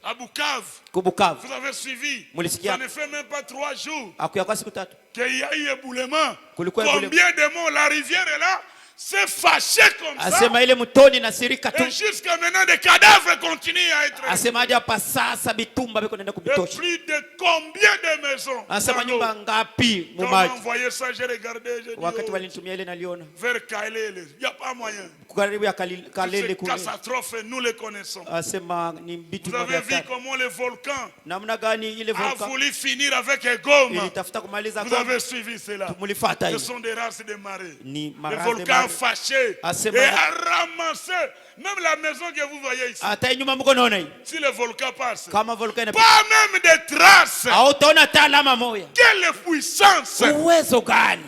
À Bukavu, Kubukavu vous avez suivi. Mulisikia. Ça ne fait même pas 3 jours akuya kwa siku tatu qu'il y a eu éboulement. Kulikuwa Combien de morts? La rivière est là. C'est fâché comme ça. asema ile mtoni na sirika tu, Et jusqu'à maintenant, des cadavres continuent à être. asema hadi hapa sasa bitumba biko naenda Et kubitosha. plus de combien de maisons? Anasema dans l'eau? nyumba ngapi Quand on m'a mumaji. envoyé ça, j'ai regardé, j'ai dit, Wakati oh, walinitumia ile naliona vers Kaelele. Il n'y a pas moyen. karibu ya Ces Kalele kule, catastrophes, nous les connaissons. asema ni bitu Vous avez vya vu hatari. comment le volcan Namna gani ile a volka voulu finir avec Egoma. ilitafuta kumaliza Vous Goma. avez suivi cela. Mulifata Ce hiyo sont des races de marées. ni Le marazi volcan fâché Ah, c'est et marrant. a ramassé même la maison que vous voyez ici. hata nyuma mko naona hii, Si le volcan passe, kama volka ina pas même des traces. au utaona hata alama moja. Quelle puissance! Uwezo gani?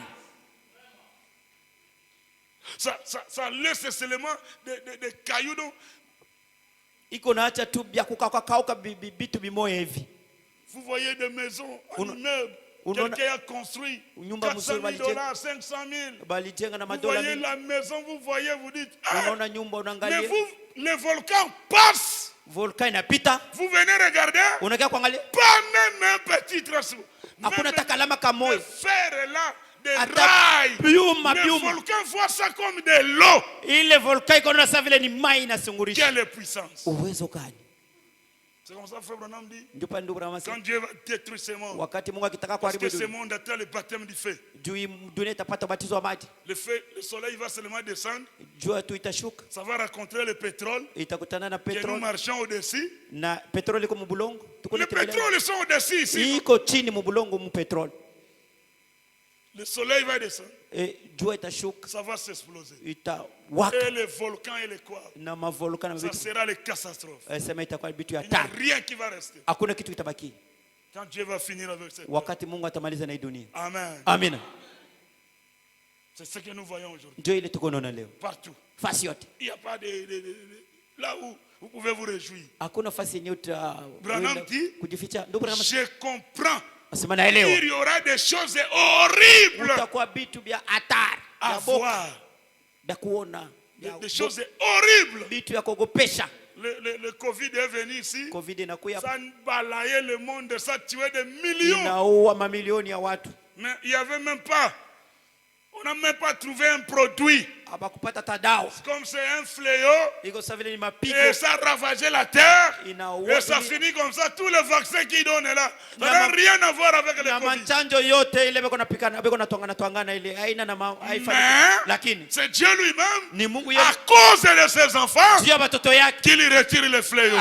Ça laisse seulement des cailloux. Donc, Iko naacha tu vya kukauka bitu bimoya hivi. vous voyez des maisons, un Uno- immeuble. unaona- Quelqu'un a construit Nyumba 400 000 mzuri $, 500 000. Balijenga na Vous madola voyez mingi. la maison, vous voyez, vous dites, ah, Unaona nyumba mais unaangalia, vous, le volcan passe. volka inapita, Vous venez regarder, unakaa kuangalia, pas même un petit trace. hakuna Même hata kalama le kamoja, fer est là, des hata rails. byuma Le byuma. volcan voit ça comme de l'eau. Ile volka iko na sasa vile ni mai inasungurisha. Quelle puissance! Uwezo gani? C'est comme ça que Frère Branham dit, Ndio pale ndugu Branham quand anasema, Dieu va détruire ce monde, wakati Mungu akitaka parce kuharibu que ce dunia, monde attend le baptême du feu. juu dunia itapata ubatizo wa maji, Le feu, le soleil va seulement descendre, jua tu itashuka, ça va rencontrer le pétrole, itakutana na que nous petroli marchons au-dessus. na petroli iko mubulongo, tuko Les pétroles sont au-dessus ici. iko chini mubulongo mu petroli, Le soleil va descendre, jua itashuka, ça va s'exploser. itawaka Et les volcans et les quoi, na mavolkano na ça vitu, sera les catastrophes. sema itakuwa bitu ya Il n'y a hatari, rien qui va rester. hakuna kitu kitabaki Quand Dieu va finir avec cette terre. wakati Mungu atamaliza na hii dunia. Amen. Amina. C'est ce que nous voyons aujourd'hui. Ndio ile tuko naona leo Partout. fasi yote, Il n'y a pas là où vous pouvez vous réjouir. hakuna fasi yenye Branham dit, kujificha. Ndugu Branham, je comprends Il y aura des choses horribles à voir. Des choses horribles. Le Covid est venu ici. Ça a balayé le monde, ça a tué des millions. Mais il n'y avait même pas. On n'a même pas trouvé un produit. Comme c'est un fléau, et ça a ravagé la terre, et ça finit comme ça. Tous les vaccins qu'ils donnent là, ça n'a rien à voir avec le Covid. Mais c'est Dieu lui-même, à cause de ses enfants, qu'il retire le fléau.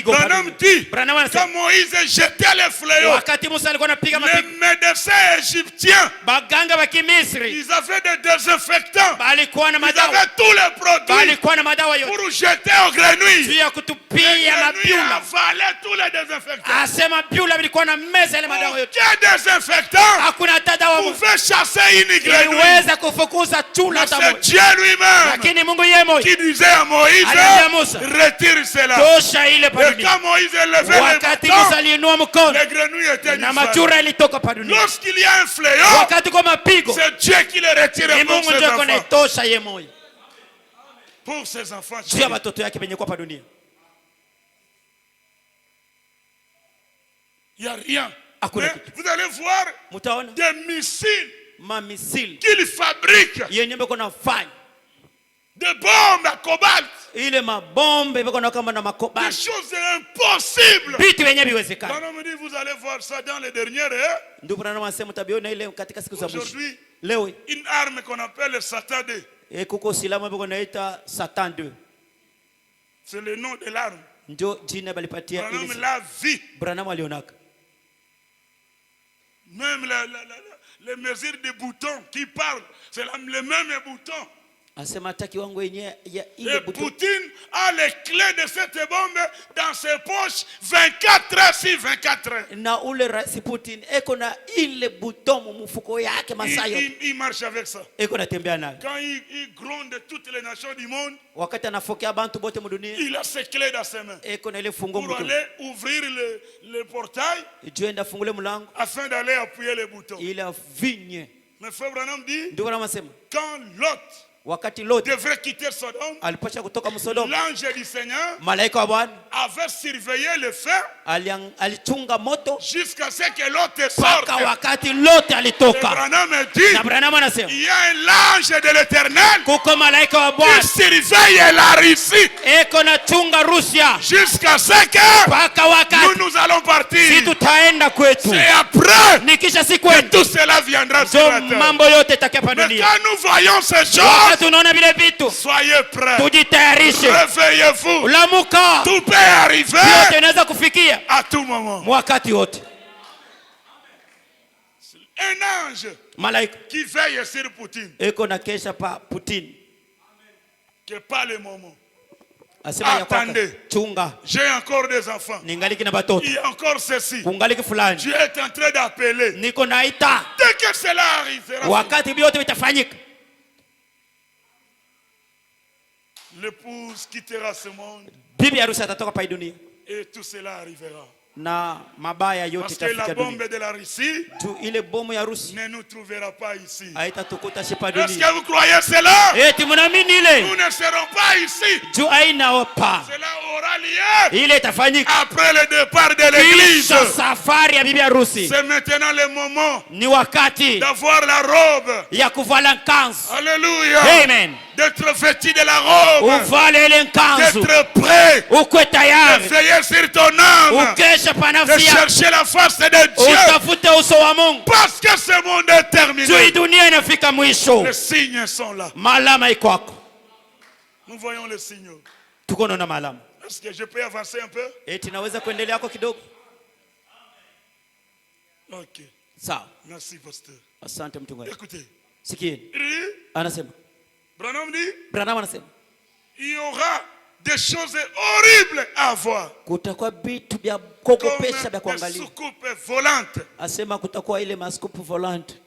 Branham dit, quand Moïse jetait le fléau, les médecins égyptiens, ils avaient des désinfectants. Ils avaient tous les produits pour jeter aux grenouilles. Les grenouilles avalaient tous les désinfectants. Aucun désinfectant pouvait chasser une grenouille. Mais c'est Dieu lui-même qui disait à Moïse, retire cela. Et quand Moïse élevait les bâtons, les grenouilles étaient disparues. Lorsqu'il y a un fléau, c'est Dieu qui le retire pour ses enfants. Pour ses enfants. Il n'y a rien. Mais vous allez voir des missiles qu'ils fabriquent. Des bombes à cobalt. Des choses impossibles. Maintenant, me dit, vous allez voir ça dans les dernières heures. Aujourd'hui, une arme qu'on appelle le Satan 2. C'est le nom de l'arme. Branham l'a vu. Même les mesures de boutons qui parlent, c'est le même bouton. Et Poutine a les clés de cette bombe dans ses poches 24 heures sur 24 heures. Il marche avec ça. Quand il gronde toutes les nations du monde, il a ses clés dans ses mains pour aller ouvrir le portail afin d'aller appuyer les boutons. Mais Frère Branham dit, quand Lot devrait quitter Sodome, l'ange du Seigneur avait surveillé le feu jusqu'à ce que Lot sorte. Branham dit, il y a un ange de l'Éternel qui surveille la Russie jusqu'à ce que nous allons partir. C'est après que tout cela viendra sur la terre. Mais quand nous voyons ces choses, soyez prêts. Réveillez-vous. Tout peut arriver à tout moment. Un ange qui veille sur Poutine. Que pas le moment. Attendez, j'ai encore des enfants. Il y a encore ceci. Dieu est en train d'appeler. Dès que cela arrivera, l'épouse quittera ce monde et tout cela arrivera. Parce que la bombe de la Russie ne nous trouvera pas ici. Est-ce que vous croyez cela? Nous ne serons pas ici. Cela aura lieu après le départ de l'église. C'est maintenant le moment d'avoir la robe. Alléluia. Amen. D'être vêtu de la robe, d'être prêt, de veiller sur ton âme, de chercher la face de Dieu, parce que ce monde est terminé. Les signes sont là. Nous voyons les signaux. Est-ce que je peux avancer un peu? Ok. Merci, pasteur. Écoutez. Branham dit, il y aura des choses horribles à voir. Comme des soucoupes volantes.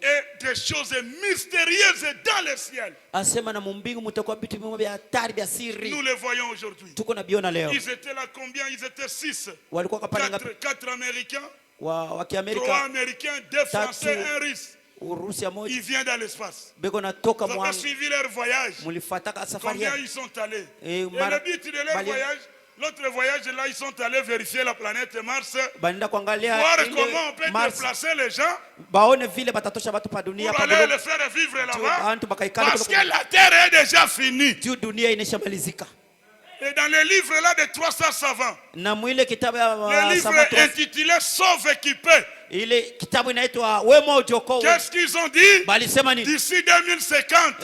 Et des choses mystérieuses dans le ciel. Nous les voyons aujourd'hui. Ils étaient là combien? Ils étaient 6. 4 Américains. wa Kiamerika 3 Américains, 2 Français, 1 Russe. Il vient dans l'espace. Vous avez suivi leur voyage. Combien ils sont allés? Et le but de leur voyage, l'autre voyage là, ils sont allés vérifier la planète Mars. Voir comment on peut déplacer les gens. Pour aller les faire vivre là-bas. Parce que la terre est déjà finie. Et dans le livre là de 300 savants, le livre intitulé Sauve équipé. Qu'est-ce qu'ils ont dit? D'ici 2050,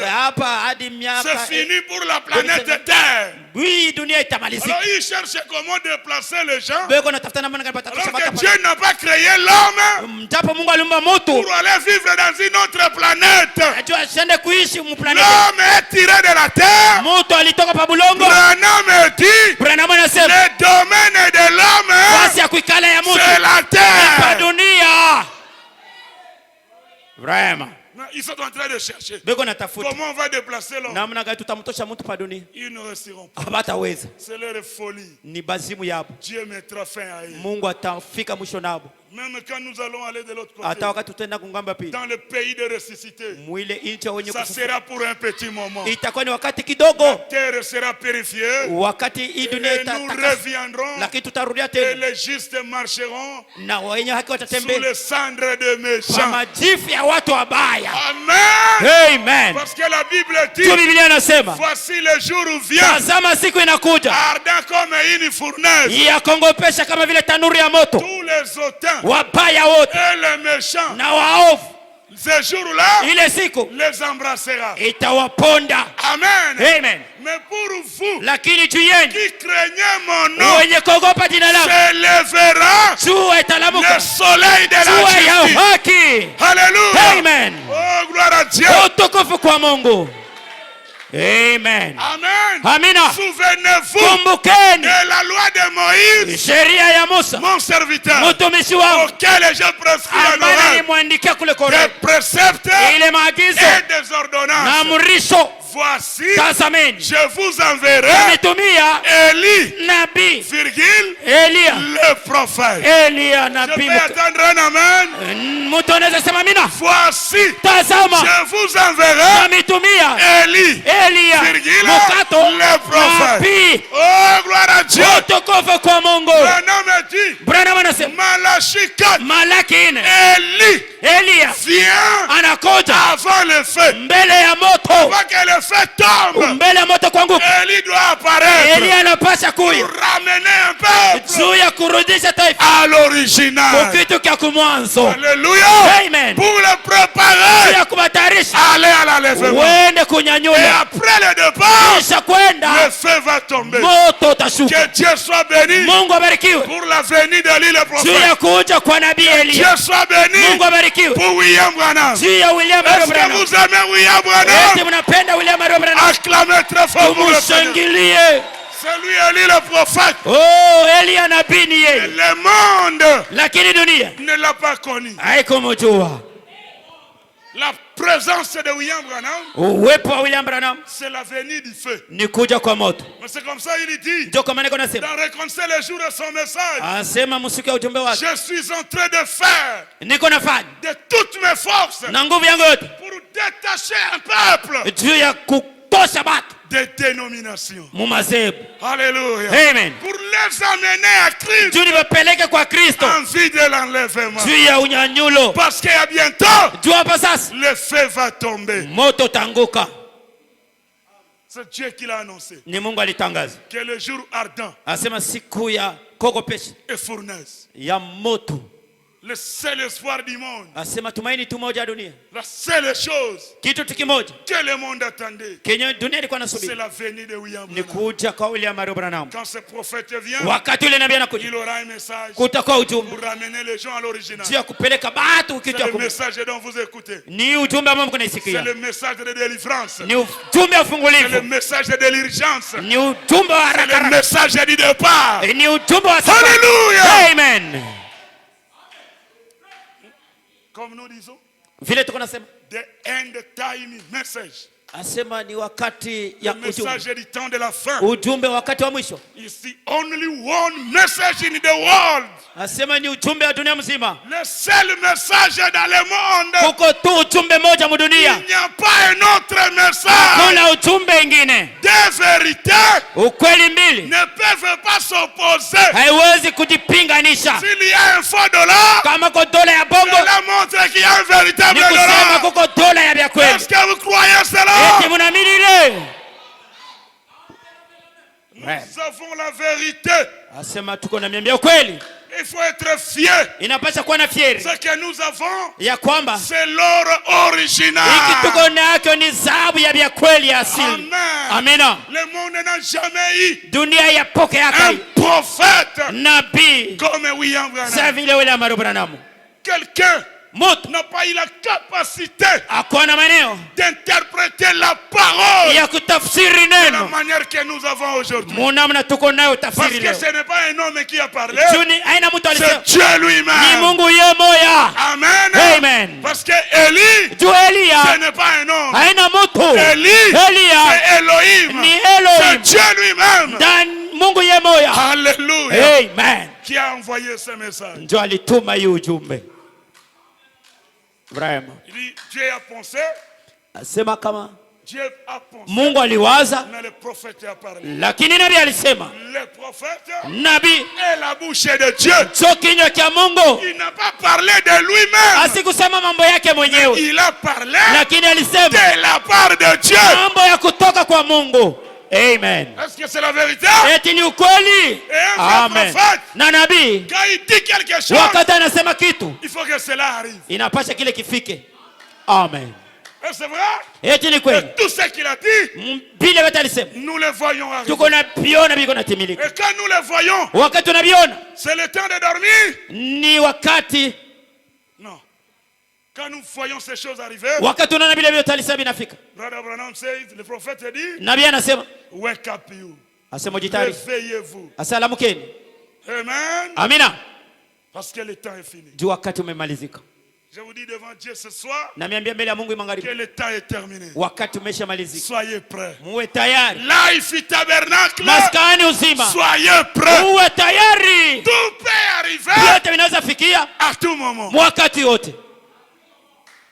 c'est fini pour la planète Terre. Alors ils cherchent comment déplacer les gens. Alors que Dieu n'a pas créé l'homme pour aller vivre dans une autre planète. L'homme est tiré de la terre. Branham dit le domaine de l'homme, c'est la terre. Vraiment. Ils sont en train de chercher comment on va déplacer l'homme. Ils ne resteront pas. C'est leur folie. Dieu mettra fin à eux. Même quand nous allons aller de l'autre côté, dans le pays de ressuscités, ça sera pour un petit moment. La terre sera purifiée et nous reviendrons et les justes marcheront sous les cendres de méchants. Amen. Parce que la Bible dit, voici le jour où vient ardent comme une fournaise. Tous les hautains et les méchants, ce jour-là, les embrassera. Amen. Mais pour vous qui craignez mon nom, s'élèvera le soleil de la justice. Alléluia. Amen. Oh, gloire à Dieu. Amen. Amen. Amina. Souvenez-vous de la loi de Moïse, mon serviteur, auquel je prescris en oral des préceptes et des ordonnances. Voici, je vous enverrai Élie, virgule, le prophète. Je peux attendre un amen. Voici, je vous enverrai Élie, virgule, le prophète. Oh, gloire à Dieu. Branham dit, Malachi 4, Élie vient avant le feu. Avant que le feu tombe, Élie doit apparaître pour ramener un peuple à l'original. Alléluia. Pour le préparer, aller à l'enlèvement. Et après le départ, le feu va tomber. Que Dieu soit béni pour la venue de l'île le prophète. Que Dieu soit béni pour William Branham. Est-ce que vous aimez William Branham? Acclamez très fort pour le Seigneur. C'est lui Élie le prophète. Le monde ne l'a pas connu. La présence de William Branham, c'est la venue du feu. Mais c'est comme ça il dit, dans Réconcilier le jour de son message, je suis en train de faire de toutes mes forces pour détacher un peuple des dénominations. Alléluia. Amen. Pour les amener à Christ en vue de l'enlèvement. Parce qu'à bientôt, le feu va tomber. C'est Dieu qui l'a annoncé. Que le jour ardent et fournaise, le seul espoir du monde, la seule chose que le monde attendait, c'est la venue de William Branham. Quand ce prophète vient, il aura un message pour ramener les gens à l'original. C'est le message dont vous écoutez. C'est le message de délivrance. C'est le message de l'urgence. C'est le message du départ. Alléluia. Amen. Comme nous disons, the end time message. Asema ni wakati ya le message du temps de la fin. Ujumbe wakati wa mwisho. Ici only one message in the world. Asema ni ujumbe wa dunia mzima. Le seul message dans le monde. Kuko tu ujumbe moja mu dunia. Il n'y a pas un autre message. Kuna ujumbe ingine. Des vérités. Ukweli mbili. Ne peuvent pas s'opposer. Haiwezi kujipinganisha. S'il y a un faux dollar. Kama ko dola ya bongo. Cela montre qu'il y a un véritable dollar. Ni kusema kuko dola ya vya kweli. Est-ce que vous croyez cela? Nous avons la vérité. Asema tuko na miambia kweli. Il faut être fier. Inapaswa kuwa na fieri. Ce que nous avons, ya kwamba c'est l'or original. Hiki tuko nacho ni dhahabu ya vya kweli asili. Amen. Amina. Le monde n'a jamais eu dunia ya poke yake un prophète nabii comme William Branham. Sa vile William Branham. Quelqu'un n'a pas eu la capacité d'interpréter la parole de la manière que nous avons aujourd'hui. Parce que ce n'est pas un homme qui a parlé, c'est Dieu lui-même. Amen. Amen. Parce que Élie, ce n'est pas un homme. Élie, c'est Elohim. C'est Dieu lui-même. Alléluia. Amen. Qui a envoyé ce message. Vraiment. Il dit, Dieu a pensé. Asema kama Dieu a pensé. Mungu aliwaza. Mais le prophète a parlé. Lakini nabii alisema. Le prophète. Nabii. Et la bouche de Dieu. Sio kinywa cha Mungu. Il n'a pas parlé de lui-même. Asikusema mambo yake mwenyewe. Il a parlé. Lakini alisema. De la part de Dieu. Mambo ya kutoka kwa Mungu. Amen. Est-ce que c'est la vérité? Eti ni ukweli. Amen. Na nabii quand il dit quelque chose, wakati anasema kitu, il faut que cela arrive. Inapasha kile kifike. Amen. Et c'est vrai? Eti ni kweli. Et tout ce qu'il a dit, bila yote alisema, nous le voyons arriver. Tuko na biona biko na timilika. Et quand nous le voyons, wakati tunabiona, c'est le temps de dormir. Ni wakati. Non. Quand nous voyons ces choses arriver, wakati tunaona bila vyote alisema binafika. Brother Branham says, le prophète dit, nabii anasema, wake up you. Asema jitari. Réveillez-vous. Asalamukeni. Amen. Amina. Parce que le temps est fini. Juu wakati umemalizika. Je vous dis devant Dieu ce soir, namiambia mbele ya Mungu magharibi, que le temps est terminé. Wakati umeshamalizika. Soyez prêts. Muwe tayari. Life tabernacle. Maskani uzima. Soyez prêts. Muwe tayari. Tout peut arriver. Yote vinaweza fikia. À tout moment. Wakati wote.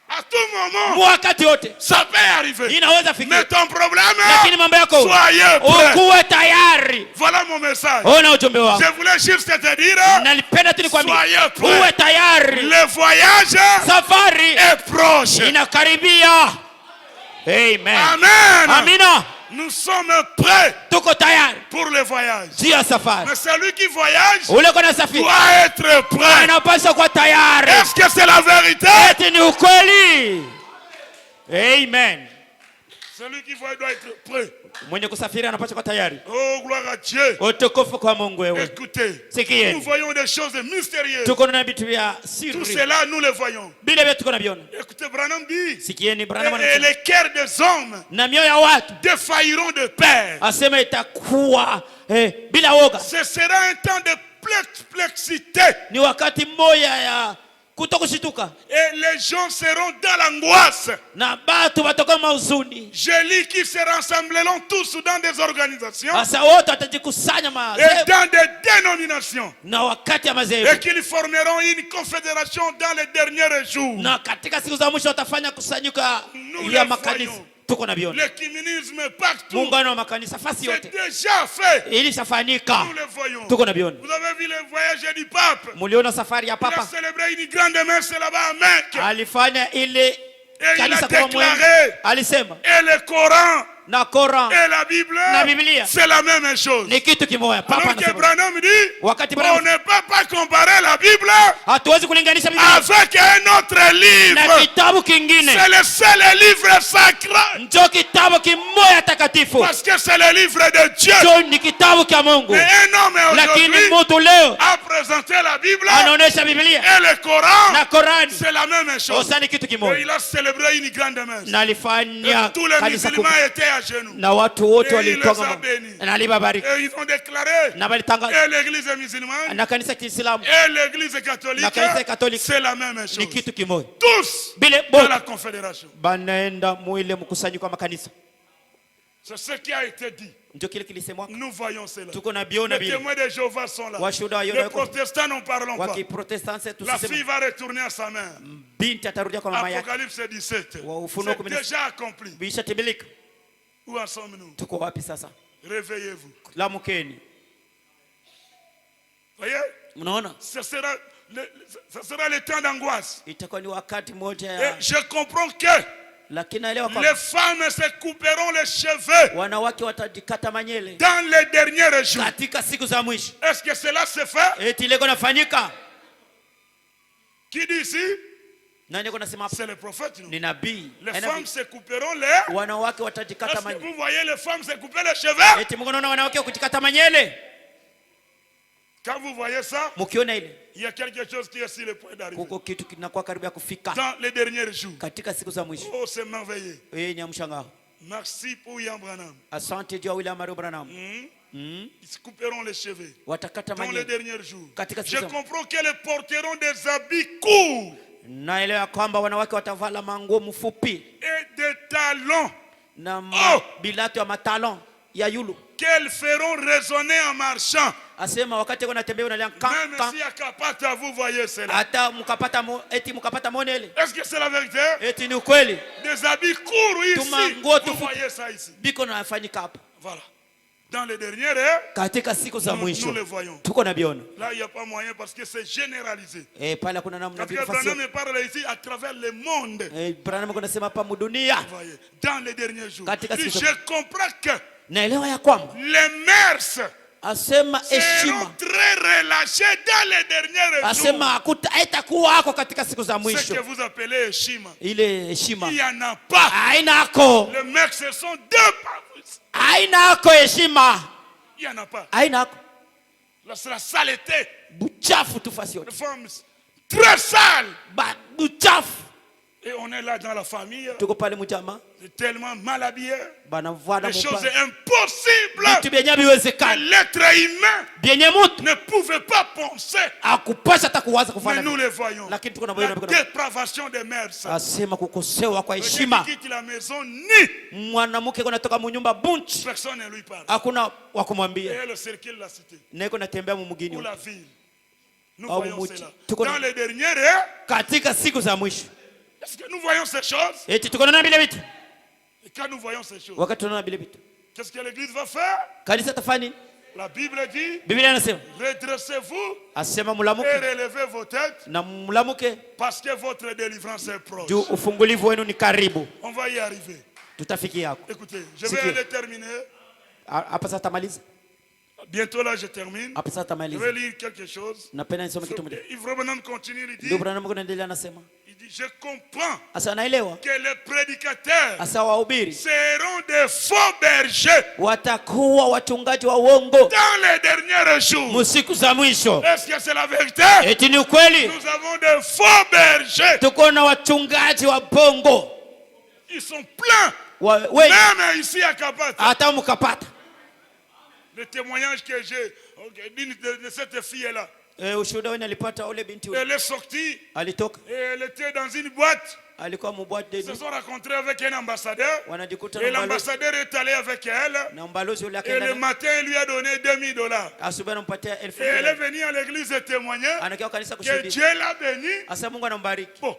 À tout moment. Wakati wote. Ça peut arriver. Inaweza fikia. Mais ton problème, lakini mambo yako, soyez prêts. Ukuwe tayari. Voilà mon message. Ona ujumbe wangu. Je voulais juste te dire, nalipenda tu nikwambie, soyez prêts. Uwe tayari. Le voyage, safari, est proche. Inakaribia. Amen. Amen. Amina. Nous sommes prêts pour le voyage. Mais celui qui voyage doit être prêt. Est-ce que c'est la vérité? Amen. Celui qui voyage doit être prêt. Oh, gloire à Dieu. Écoutez, nous voyons des choses mystérieuses. Tout cela, nous le voyons. Écoutez, Branham dit, et les cœurs des hommes défailliront de peur. Ce sera un temps de perplexité. Et les gens seront dans l'angoisse. Je lis qu'ils se rassembleront tous dans des organisations et dans des dénominations, et qu'ils formeront une confédération dans les derniers jours. Nous le voyons. L'écuménisme partout. C'est déjà fait. Nous le voyons. Vous avez vu le voyage du pape. Il a célébré une grande messe là-bas à Mecque. Et il a déclaré, et le Coran et la Bible, c'est la même chose. Alors que Branham dit, on ne peut pas comparer la Bible avec un autre livre. C'est le seul livre sacré. Parce que c'est le livre de Dieu. Mais un homme aujourd'hui a présenté la Bible et le Coran, c'est la même chose. Et il a célébré une grande messe. Et tous les musulmans étaient à genoux. Na watu wote Et il les walitoka a bénis. na alibariki. Et ils ont déclaré, Na walitangaza et l'église musulmane, na kanisa Kiislamu et l'église catholique, na kanisa Katoliki c'est la même ni chose. kitu kimoja. Tous Bile dans bote la confédération. banaenda mwile mkusanyiko wa makanisa. C'est ce qui a été dit. Ndio kile kilisemwa. Nous voyons cela. Tuko na biona Les bile. témoins de Jéhovah sont là. Washuhuda wa Les Yehova. protestants n'en parlons Wa pas. Kiprotestanti La fille tusiseme. va retourner à sa mère. Binti atarudia kwa mama yake. Apocalypse 17. Wa Ufunuo C'est déjà accompli. Bisha timilika. Où en sommes-nous? Tuko wapi sasa? Réveillez-vous. Lamukeni. Voyez? Mnaona? Ce sera le temps d'angoisse. Itakuwa ni wakati moja Et ya je comprends que lakini naelewa les kwamba femmes se couperont les cheveux wanawake watajikata manyele dans les derniers jours. katika siku za mwisho. Est-ce que cela se fait? Eti leko nafanyika. Qui dit ici? Nani yuko nasema hapa? C'est le prophète. Non? Ni nabii. Les femmes se couperont les... Wanawake watajikata Est-ce que manyele. vous voyez les femmes se couper les cheveux? Eti Mungu naona wanawake kujikata manyele. Quand vous voyez ça, Mukiona ile il y a quelque chose qui est sur le point d'arriver. kuko kitu kinakuwa karibu ya kufika Dans les derniers jours. katika siku za mwisho. Oh, c'est merveilleux. Ni mshangao. Merci pour William Branham. Asante juu ya William Branham. Ils se couperont les cheveux. Watakata Dans les manyele. derniers jours. Katika Je siku za comprends qu'elles porteront des habits courts naelewa kwamba wanawake watavala manguo mfupi et des talons na Oh! bilato ya matalon ya yulu. qu'elles feront résonner en marchant. Asema wakati wanatembea unalia Même kanka si à Kapata, vous voyez cela. hata eti mkapata monele. Est-ce que c'est la vérité? Eti ni ukweli. Des habits courts ici. Tumanguo Vous tufu voyez ça ici. biko nafanyika hapa. Voilà. Dans les dernières, Katika siku za nous mwisho le voyons. tuko na biona. Là, il n'y a pas moyen parce que c'est généralisé. Pale kuna namna Parce que vile Branham fasio. me parle ici à travers le monde. Branham kuna sema hapa mudunia. Vous voyez, dans les derniers jours. Katika Et siku- je comprends que Naelewa ya kwamba les mœurs asema seront heshima. très relâchées dans les derniers jours. Asema haitakuwa hako katika siku za Ce que mwisho. vous appelez heshima. Ile heshima Il n'y en a pas. hainako. Les mecs, ce sont deux pauvres. Hainako heshima. Il n'y en a pas. Hainako. Là, c'est la saleté. Buchafu tu fasi yote. Les femmes très sales. Buchafu. Et on est là dans la famille. Tuko pale mjama. C'est tellement mal habillé. Banavaa Les choses mupaka. impossibles. Vitu vyenye Que viwezekana. l'être humain Vyenye mtu ne pouvait pas penser. akupasha hata kuwaza Mais kufanya. nous les voyons. Lakini tuko na La boyo. dépravation des mœurs. Asema kukosewa kwa Quelqu'un heshima. qui quitte la maison ni Mwanamke kunatoka munyumba bunch. personne ne lui parle. Hakuna wa Et kumwambia. elle circule la cité Neko natembea mumugini. ou la ville. Nous Au voyons Mouti. cela. Tuko- Dans les dernières, Katika siku za mwisho. est-ce que nous voyons ces choses? Eti tuko na bile vitu. Et quand nous voyons ces choses, Wakati tunaona bile vitu. qu'est-ce que l'église va faire? Kanisa tafanya nini? La Bible dit, Biblia inasema redressez-vous asema et mulamuke relevez vos têtes na mulamuke parce que votre délivrance est proche. juu ufungulivu wenu ni karibu. On va y arriver. Tutafikia hapo. Écoutez, je C'est vais qui? aller terminer. Hapa sasa tamaliza. Bientôt là, je termine. Hapa sasa Je vais tamaliza. lire quelque chose. Napenda nisome kitu moja. Il vraiment continue, il dit, Ndio Branham kunaendelea anasema. il dit, je comprends Asa naelewa. que les prédicateurs Asa wahubiri seront des faux bergers watakuwa wachungaji wa uongo dans les derniers jours. musiku za mwisho. Est-ce que c'est la vérité? Eti ni ukweli. Nous avons des faux bergers. Tuko na wachungaji wa bongo. Ils sont pleins. Wengi Même ici à Kapata. hata mkapata. Le témoignage que j'ai d'une de cette fille-là. Ushuhuda wenu alipata ule binti Elle est sortie alitoka et elle était dans une boîte. alikuwa mubwate Ils se sont rencontrés avec un ambassadeur. wanajikuta Et na mbalozi l'ambassadeur est allé avec elle. na mbalozi yule Et le akaenda matin, il lui a donné $2000. asubuhi anampatia Et 1000 elle est dola. venue à l'église et témoigner Anakia kanisa que kushuhudia. Dieu l'a béni. Asa Mungu anambariki. Bon,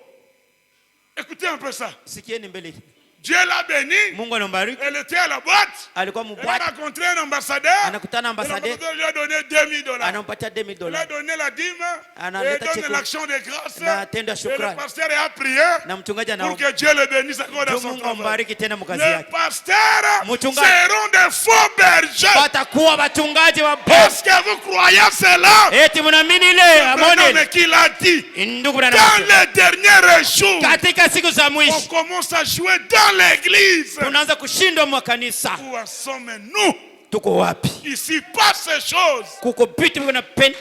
écoutez un peu ça. Sikieni mbele. Dieu l'a béni. Mungu anambariki. Elle était à la boîte. Alikuwa Elle a mubwate rencontré un ambassadeur. anakutana na Et ambassadeur l'ambassadeur lui a donné $2000. anampatia 2000 Il a dola donné la dîme Analeta et donne cheko. l'action de grâce. Na tendo ya Et le shukrani. pasteur a prié na mchungaji pour anaomba que Dieu le bénisse encore dans ndio son Mungu travail. ambariki tena mkazi Les yake. pasteurs Mchungaji. seront des faux bergers. Watakuwa wachungaji wa bongo. Est-ce que vous croyez cela? Eti mnaamini ile Branham amone qui l'a dit. ndugu Dans Branham. les derniers jours, Katika siku za on mwisho commence à jouer dans l'église. tunaanza kushindwa mwa kanisa. Où en sommes-nous? tuko wapi? Ici passe ces choses. Kuko vitu biko nafanya.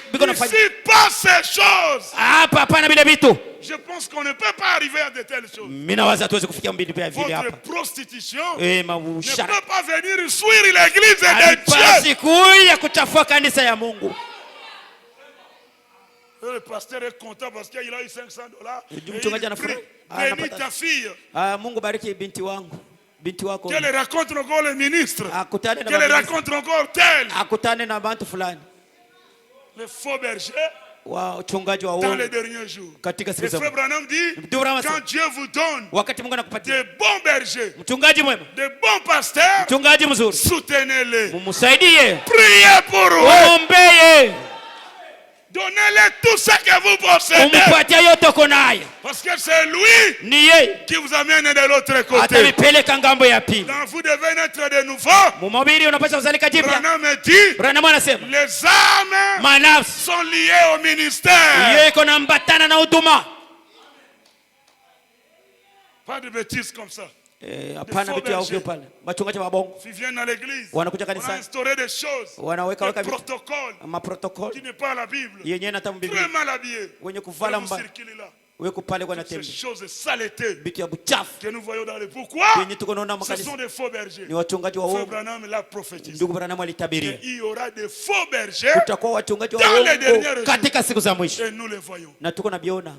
Ici passe ces choses. Hapa hapana vile vitu. Je pense qu'on ne peut pas arriver à de telles choses. Mina waza tuweze kufikia mbili pia vile hapa. Votre prostitution ne peut pas venir souiller l'église de Dieu. Basi kuya kuchafua kanisa ya Mungu. Le pasteur est content parce qu'il a eu $500. Mchungaji anafurahi. Bénis ta fille. Mungu bariki binti wangu. Binti wako. Qu'elle rencontre encore le ministre. Qu'elle rencontre encore tel. Akutane na bantu fulani. Le faux berger. Wachungaji wa dans les derniers jours. Katika siku za Frère Branham dit, quand Dieu vous donne de bons bergers, de bons pasteurs, soutenez-les. Priez pour eux. Donnez-les tout ce que vous possédez. Parce que c'est lui qui vous amène de l'autre côté. Quand vous devez naître de nouveau, Branham dit, les âmes sont liées au ministère. Pas de bêtises comme ça. Hapana vitu ovyo pale. Wachungaji wa bongo viennent à l'église. Wanakuja kanisani. Instaurer des choses. Wanaweka des protocoles. Protocole qui n'est pas la Bible. Yenye na tamu Biblia. Très mal habillé. Wenye kuvala mbaya. Weko pale kwa natembe. Ces choses saletés. Bitu ya buchafu. Que nous voyons dans les pourquoi? Ce sont des faux bergers. Ni wachungaji wa uongo. Branham l'a prophétisé. Ndugu Branham alitabiria. Il y aura des faux bergers. Kutakuwa wachungaji wa uongo katika siku za mwisho. Et nous les voyons. Na tuko na biona.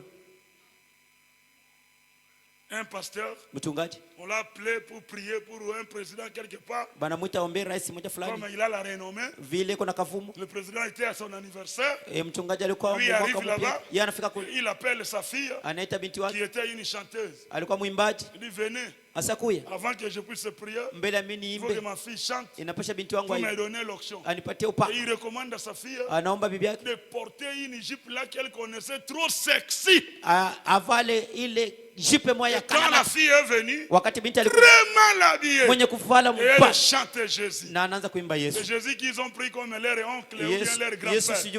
Un pasteur, on l'a appelé pour prier pour un président quelque part. Comme il a la renommée, le président était à son anniversaire. Lui arrive là-bas, il appelle sa fille qui était une chanteuse. Il dit venez, avant que je puisse prier, il faut que ma fille chante. Vous me donnez l'onction. Et il recommande à sa fille de porter une jupe là qu'elle connaissait trop sexy. Quand la fille est venue, très mal habillée, et elle chante Jésus. C'est Jésus qu'ils ont pris comme leur oncle ou bien leur grand-père. Il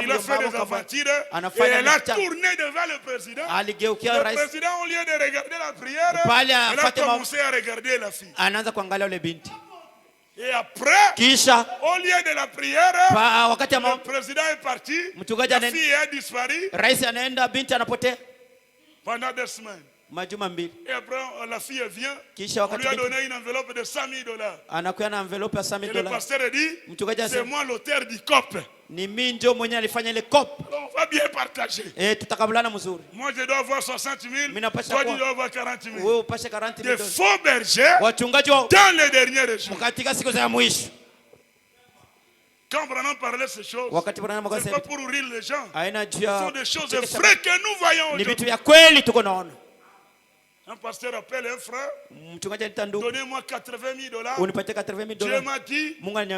a fait des aventures et elle a tourné devant le président. Le président, au lieu de regarder la prière, elle a commencé à regarder la fille. Et après, au lieu de la prière, le président est parti, la fille a disparu pendant des semaines. Et après, la fille vient, on lui a donné une enveloppe de $100,000. Et le pasteur a dit, c'est moi l'auteur du COP. On va bien partager. Moi je dois avoir 60,000, toi tu dois avoir 40,000. Des faux bergers dans les derniers jours. Quand Branham parlait ces choses, c'est pas pour rire les gens. Ce sont des choses vraies que nous voyons aujourd'hui. Un pasteur appelle un frère, donnez-moi $80,000. Dieu m'a dit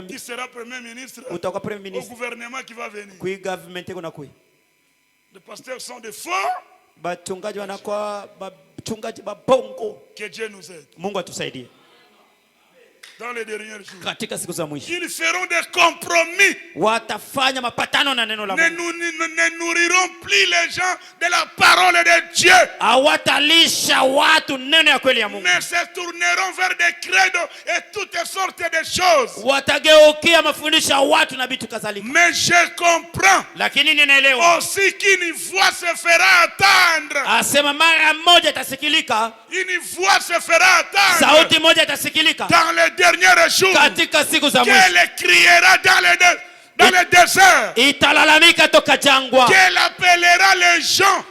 qu'il sera premier ministre au gouvernement qui va venir. Les pasteurs sont des faux. Que Dieu nous aide. Dans les derniers jours, ils feront des compromis. Ne nourriront plus les gens de la parole de Dieu. Mais se tourneront vers des credos et toutes sortes de choses. Mais je comprends aussi qu'une voix se fera attendre. Une voix se fera attendre dans les derniers jours, qu'elle criera dans le désert, qu'elle appellera les gens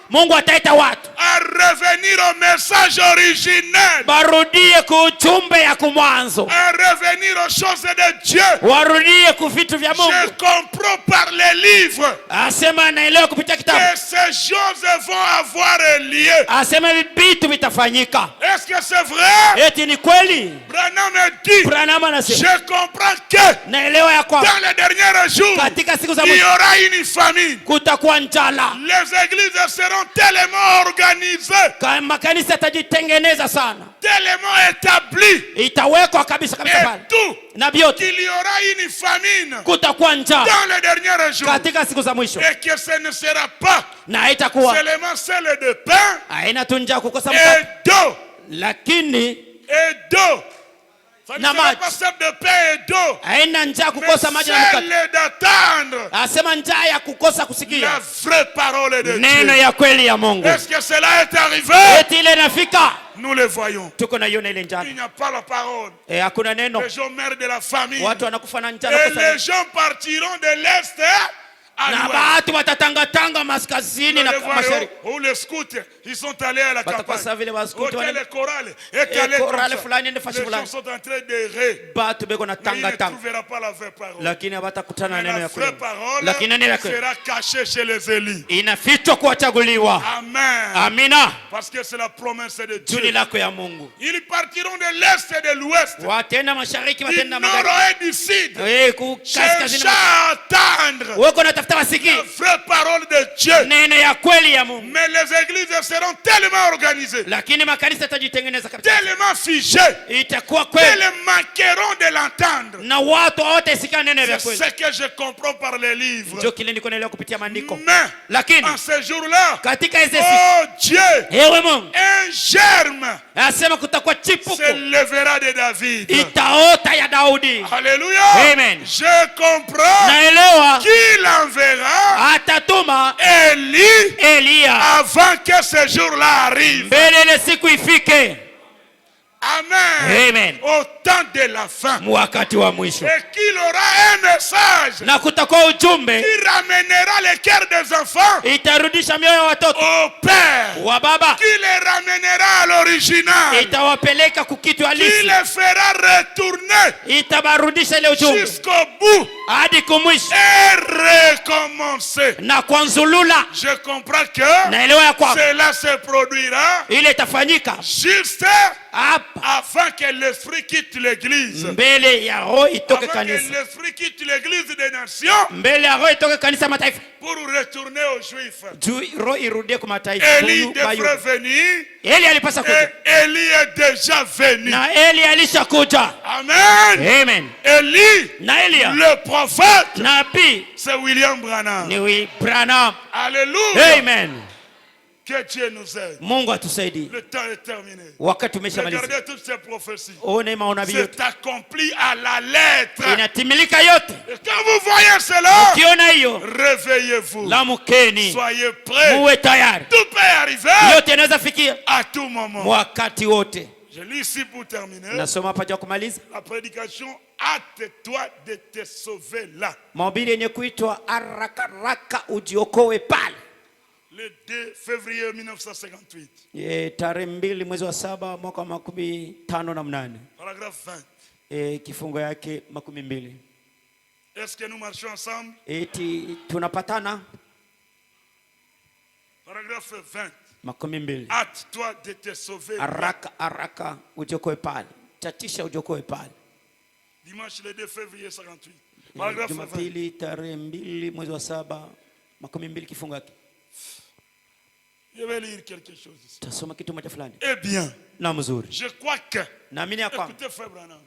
à revenir au message originel, à revenir aux choses de Dieu. Je comprends par les livres que ces choses vont avoir lieu. Est-ce que c'est vrai? Branham dit, je comprends que dans les dernières jours, il y aura une famine. Les églises seront tellement organisées, tellement établies, et tout, qu'il y aura une famine dans les dernières jours, et que ce ne sera pas seulement celle de pain et d'eau. na maji. Haina njaa kukosa maji na mkate. Asema njaa ya kukosa kusikia neno ya kweli ya Mungu. Est-ce que cela est arrivé? Eti ile inafika. Nous le voyons. Tuko na yona ile njaa. Il n'y a pas la parole. Hakuna neno. Les gens meurent de la famine. Watu wanakufa na njaa. Et les gens partiront de l'est na watu watatangatanga maskazini na mashariki. Où les scouts, ils sont allés à la campagne. Les chorales est allé comme ça. Les gens sont en train d'errer. Mais ils ne trouveront pas la vraie parole. La vraie parole sera cachée chez les élus. Amen. Amina. Parce que c'est la promesse de Dieu. Ils partiront de l'est et de l'ouest. Du nord et du sud. Cherchez à attendre la vraie parole de Dieu. Mais les églises seront tellement organisées, tellement figées, qu'elles manqueront de l'entendre. C'est ce que je comprends par les livres. Mais en ce jour-là, oh Dieu, un germe se lèvera de David. Alléluia. Amen. Je comprends qu'il enverra Élie avant que ce jour-là arrive. Amen. Amen. Au temps de la fin. Et qu'il aura un message qui ramènera les cœurs des enfants au Père, qui les ramènera à l'original, qui les fera retourner jusqu'au bout et recommencer. Je comprends que cela se produira juste avant que l'esprit quitte l'église. Avant que l'esprit quitte l'église des nations pour retourner aux Juifs. Élie devrait venir. Et Élie est déjà venu. Amen. Élie, le prophète, c'est William Branham. Alléluia. Amen. Que Dieu nous aide. Le temps est terminé. Regardez toutes ces prophéties. C'est accompli à la lettre. Et quand vous voyez cela, réveillez-vous. Soyez prêts. Tout peut arriver à tout moment. Je lis ici pour terminer. La prédication, hâte-toi de te sauver là. Le 2 février 1958. Paragraphe 20. Est-ce que nous marchons ensemble? Paragraphe 20. Hâte-toi de te sauver. Dimanche le 2 février 58. Paragraphe 20. Je vais lire quelque chose ici. Eh bien, je crois que, écoutez frère Branham,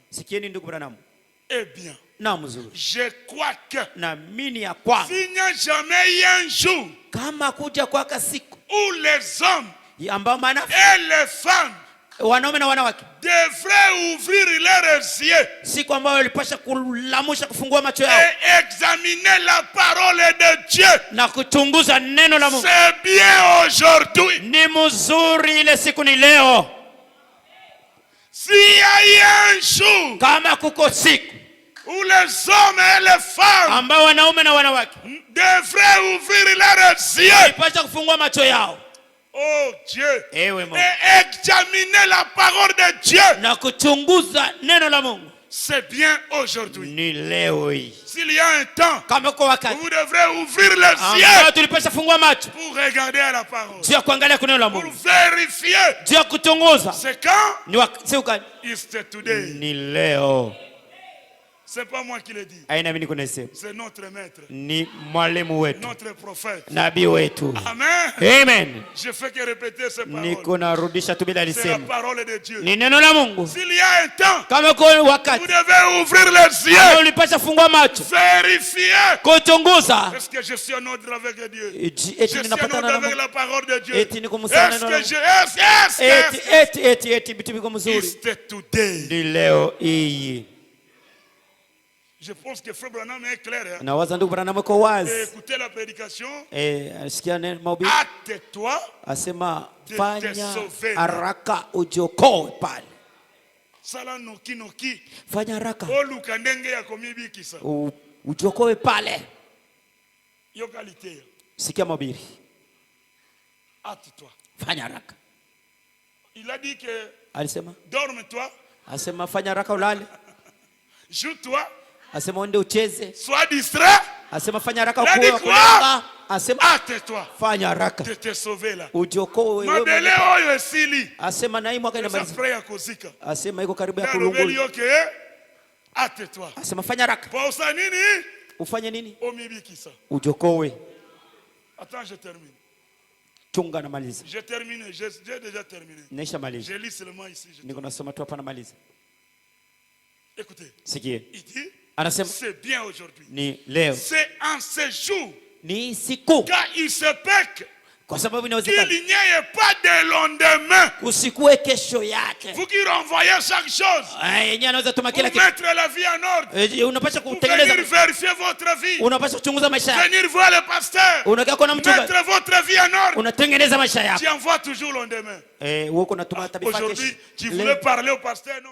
eh bien, je crois que s'il n'y a jamais eu un jour où les hommes et les femmes devraient ouvrir leurs yeux et examiner la parole de Dieu, c'est bien aujourd'hui. S'il y a eu un jour où les hommes et les femmes devraient ouvrir leurs yeux, oh Dieu, et examiner la parole de Dieu, c'est bien aujourd'hui. S'il y a un temps où vous devrez ouvrir les yeux pour regarder à la parole, pour vérifier, c'est quand? It's today. C'est pas moi qui le dis. C'est notre maître. Ni mwalimu wetu. Notre prophète. Nabii wetu. Amen. Amen. Je fais que répéter ces paroles. Niko narudisha tu bila C'est la alisema. parole de Dieu. Ni neno la Mungu. S'il y a un temps, Kama kuna wakati, vous devez ouvrir les yeux. ulipasha fungua macho. Vérifier. Kuchunguza. Est-ce que je suis en ordre avec Dieu? Eti Je suis en ninapatana ordre na avec Mungu. la parole de Dieu. Eti niko msana Est-ce neno que la je... eti bitu biko mzuri. It's today. Ni leo hii. Je pense que Frère Branham est clair. Hein? Na waza ndugu Branham kwa wazi. Écoutez la prédication. Asikia neno mahubiri. Hâte-toi. Asema fanya haraka ujiokoe pale. Sala noki noki. Fanya haraka. Oluka ndenge ya komibikisa. Ujiokoe pale. Yo qualité. Sikia mahubiri. Hâte-toi. Fanya haraka. Il a dit que alisema dorme-toi. Asema fanya haraka ulale. Joue-toi. Asema uende ucheze. Sois distrait. Asema fanya haraka kuokoa. Asema hâte-toi. Fanya haraka. De te sauver là. Ujiokoe wewe. Mabele oyo esili. Asema na hii mwaka inamalizika. Asema iko karibu ya kulungula. Hâte-toi. Asema fanya haraka. Pausa nini? Ufanye nini? Omibikisa. Ujiokoe. Attends, je termine. Chunga na maliza. J'ai terminé, j'ai déjà terminé. Nisha maliza. Je lis seulement ici. Niko nasoma tu hapa na maliza. Écoutez. Sikie. Il dit, anasema c'est bien aujourd'hui. Ni leo. C'est en ce jour. Ni siku. Car il se peut kwa sababu inawezekana qu'il n'y ait pas de lendemain. Usikue kesho yake. Vous qui renvoyez chaque chose. Yenyewe anaweza tuma kila kitu. Mettre la vie en ordre. Unapaswa kutengeneza. Venir vérifier votre vie. Unapaswa kuchunguza maisha yako. Venir voir le pasteur. Unakaa kuna mchungaji. Mettre votre vie en ordre. Unatengeneza maisha yako. Tu envoies toujours lendemain. Wewe unatuma tabifa kesho. Aujourd'hui, tu voulais parler au pasteur, non?